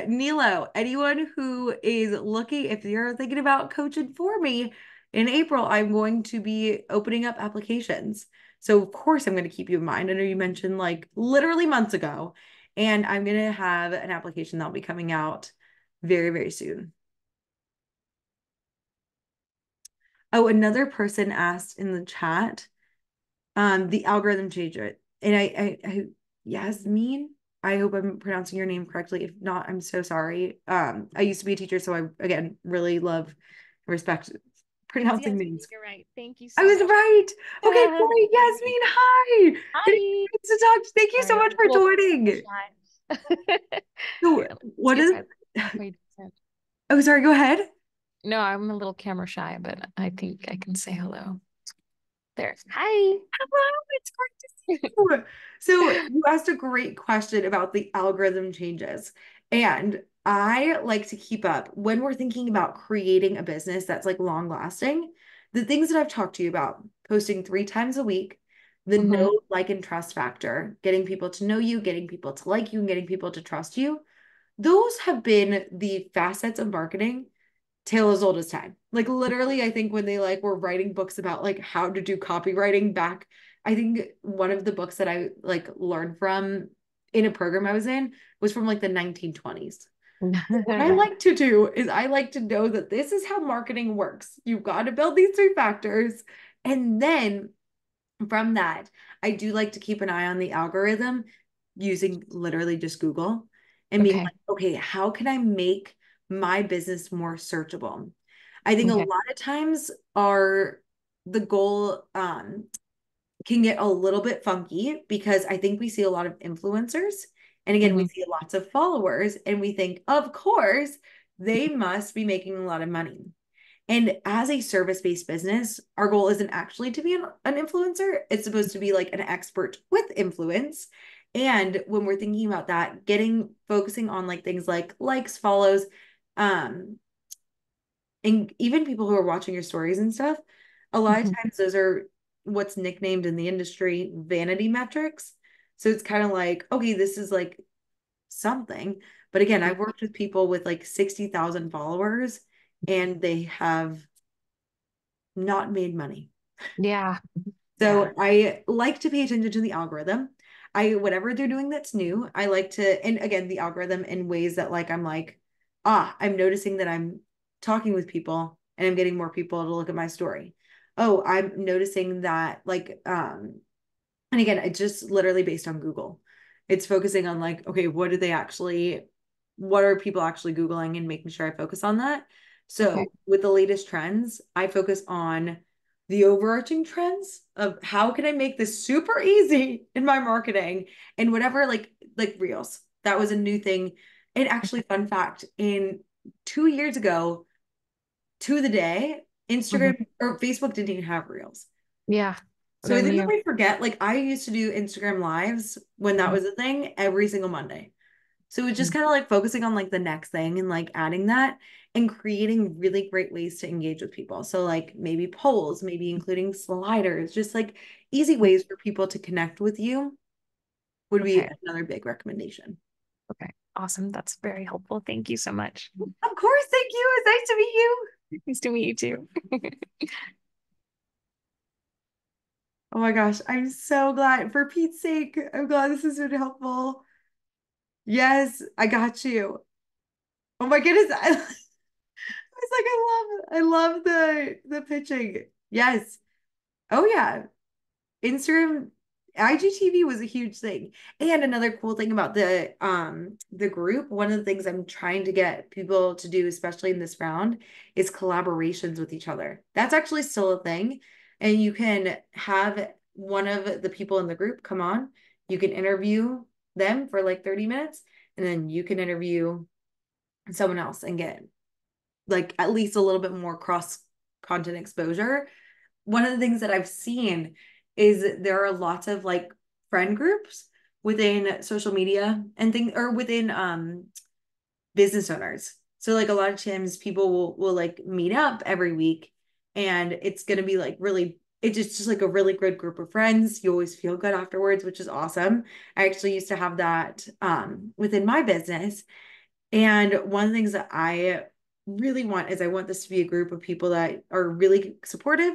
B: Nilo, anyone who is looking, if you're thinking about coaching for me in April, I'm going to be opening up applications. So of course I'm going to keep you in mind. I know you mentioned like literally months ago, and I'm going to have an application that'll be coming out very, very soon. Oh, another person asked in the chat, the algorithm changer. And Yasmin, I hope I'm pronouncing your name correctly. If not, I'm so sorry. I used to be a teacher, so I, again, really love and respect pronouncing
D: Yasmin,
B: names.
D: you're right. Thank you
B: I
D: so
B: was
D: much.
B: right. Okay, great. Yasmin, hi.
C: Hi.
B: It's to talk. Thank you so
D: Sorry, I'm
B: much
D: a
B: for
D: little
B: joining.
D: shy.
B: So, what is, oh, sorry, go ahead.
D: No, I'm a little camera shy, but I think I can say hello. There. Hi.
B: Hello, it's great to see you. So you asked a great question about the algorithm changes. And I like to keep up when we're thinking about creating a business that's like long lasting. The things that I've talked to you about, posting 3 times a week, the know, like, and trust factor, getting people to know you, getting people to like you, and getting people to trust you. Those have been the facets of marketing tale as old as time. Like literally, I think when they like were writing books about like how to do copywriting back, I think one of the books that I like learned from in a program I was in was from like the 1920s. What I like to do is I like to know that this is how marketing works. You've got to build these 3 factors. And then from that, I do like to keep an eye on the algorithm using literally just Google and being
D: Okay.
B: like, okay, how can I make my business more searchable? I think a
D: Okay.
B: lot of times the goal can get a little bit funky because I think we see a lot of influencers. And again, we see lots of followers and we think, of course, they must be making a lot of money. And as a service-based business, our goal isn't actually to be an influencer. It's supposed to be like an expert with influence. And when we're thinking about that, focusing on like things like likes, follows, and even people who are watching your stories and stuff, a lot of times those are what's nicknamed in the industry vanity metrics. So it's kind of like, okay, this is like something. But again, I've worked with people with like 60,000 followers and they have not made money.
D: Yeah.
B: So
D: Yeah.
B: I like to pay attention to the algorithm. Whatever they're doing that's new, I like to, and again, the algorithm in ways that like, I'm like, I'm noticing that I'm talking with people and I'm getting more people to look at my story. Oh, I'm noticing that like, and again, it's just literally based on Google. It's focusing on like, okay, what are people actually Googling and making sure I focus on that. So
D: Okay.
B: with the latest trends, I focus on the overarching trends of how can I make this super easy in my marketing and whatever, like reels. That was a new thing. And actually, fun fact, in 2 years ago to the day, Instagram or Facebook didn't even have reels.
D: Yeah.
B: So I
D: They're
B: think that
D: new.
B: we forget, like I used to do Instagram lives when that was a thing every single Monday. So it's just kind of like focusing on like the next thing and like adding that and creating really great ways to engage with people. So like maybe polls, maybe including sliders, just like easy ways for people to connect with you would be
D: Okay.
B: another big recommendation.
D: Okay. Awesome. That's very helpful. Thank you so much.
B: Of course, thank you. It's nice to meet you.
D: Nice to meet you too.
B: Oh my gosh, I'm so glad. For Pete's sake, I'm glad this has been helpful. Yes, I got you. Oh my goodness. It's like I love the pitching. Yes. Oh yeah. Instagram IGTV was a huge thing. And another cool thing about the group, one of the things I'm trying to get people to do, especially in this round, is collaborations with each other. That's actually still a thing. And you can have one of the people in the group come on, you can interview them for like 30 minutes, and then you can interview someone else and get like at least a little bit more cross content exposure. One of the things that I've seen is there are lots of like friend groups within social media and things, or within business owners. So like a lot of times people will like meet up every week, and it's gonna be like really, it's just like a really good group of friends. You always feel good afterwards, which is awesome. I actually used to have that within my business. And one of the things that I really want is I want this to be a group of people that are really supportive,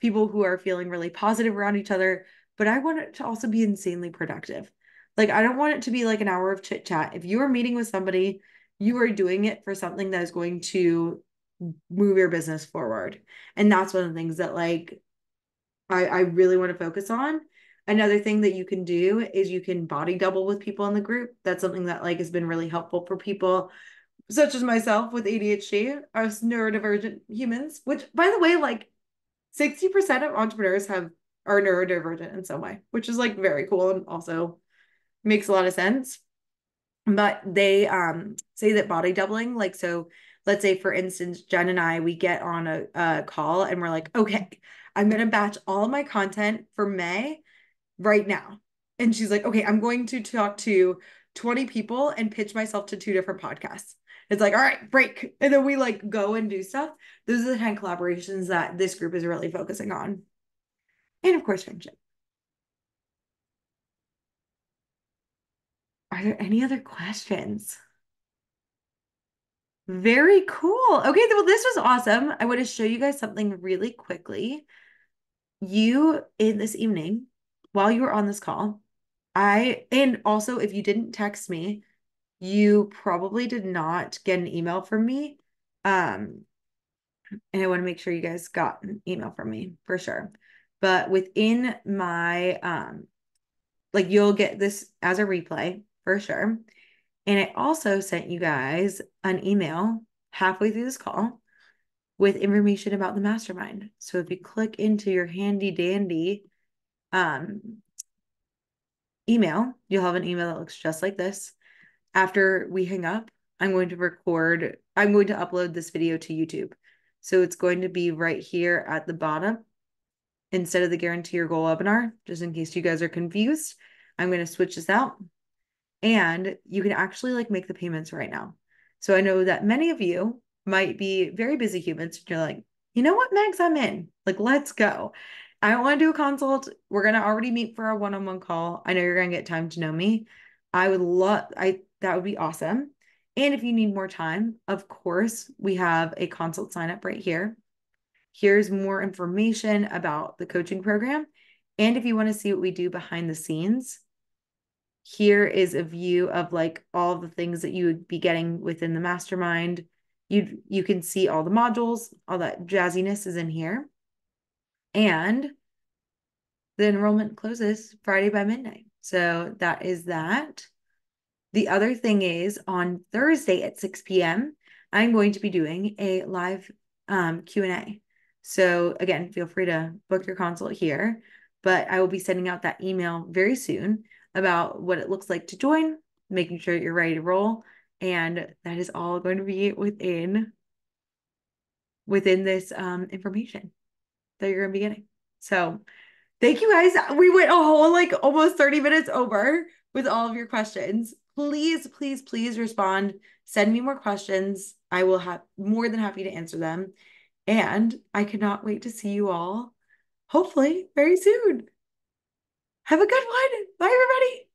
B: people who are feeling really positive around each other, but I want it to also be insanely productive. Like, I don't want it to be like an hour of chit chat. If you are meeting with somebody, you are doing it for something that is going to move your business forward. And that's one of the things that like I really want to focus on. Another thing that you can do is you can body double with people in the group. That's something that like has been really helpful for people such as myself with ADHD, us neurodivergent humans, which by the way, like 60% of entrepreneurs are neurodivergent in some way, which is like very cool and also makes a lot of sense. But they say that body doubling, like, so let's say for instance, Jen and I, we get on a call and we're like, okay, I'm gonna batch all of my content for May right now. And she's like, okay, I'm going to talk to 20 people and pitch myself to 2 different podcasts. It's like, all right, break. And then we like go and do stuff. Those are the kind of collaborations that this group is really focusing on. And of course, friendship. Are there any other questions? Very cool. Okay, well, this was awesome. I want to show you guys something really quickly. You, in this evening, while you were on this call, and also if you didn't text me, you probably did not get an email from me. And I want to make sure you guys got an email from me for sure. But within my, like you'll get this as a replay for sure. And I also sent you guys an email halfway through this call with information about the mastermind. So if you click into your handy dandy email, you'll have an email that looks just like this. After we hang up, I'm going to upload this video to YouTube. So it's going to be right here at the bottom instead of the Guarantee Your Goal webinar, just in case you guys are confused. I'm going to switch this out, and you can actually like make the payments right now. So I know that many of you might be very busy humans. And you're like, you know what, Megs, I'm in. Like, let's go. I don't want to do a consult. We're going to already meet for a one-on-one call. I know you're going to get time to know me. That would be awesome. And if you need more time, of course, we have a consult sign up right here. Here's more information about the coaching program. And if you want to see what we do behind the scenes, here is a view of like all the things that you would be getting within the mastermind. You can see all the modules, all that jazziness is in here. And the enrollment closes Friday by midnight. So that is that. The other thing is on Thursday at 6 p.m., I'm going to be doing a live Q&A. So again, feel free to book your consult here, but I will be sending out that email very soon about what it looks like to join, making sure you're ready to roll. And that is all going to be within this information that you're going to be getting. So thank you guys. We went a whole like almost 30 minutes over with all of your questions. Please, please, please respond. Send me more questions. I will have more than happy to answer them. And I cannot wait to see you all, hopefully very soon. Have a good one. Bye, everybody.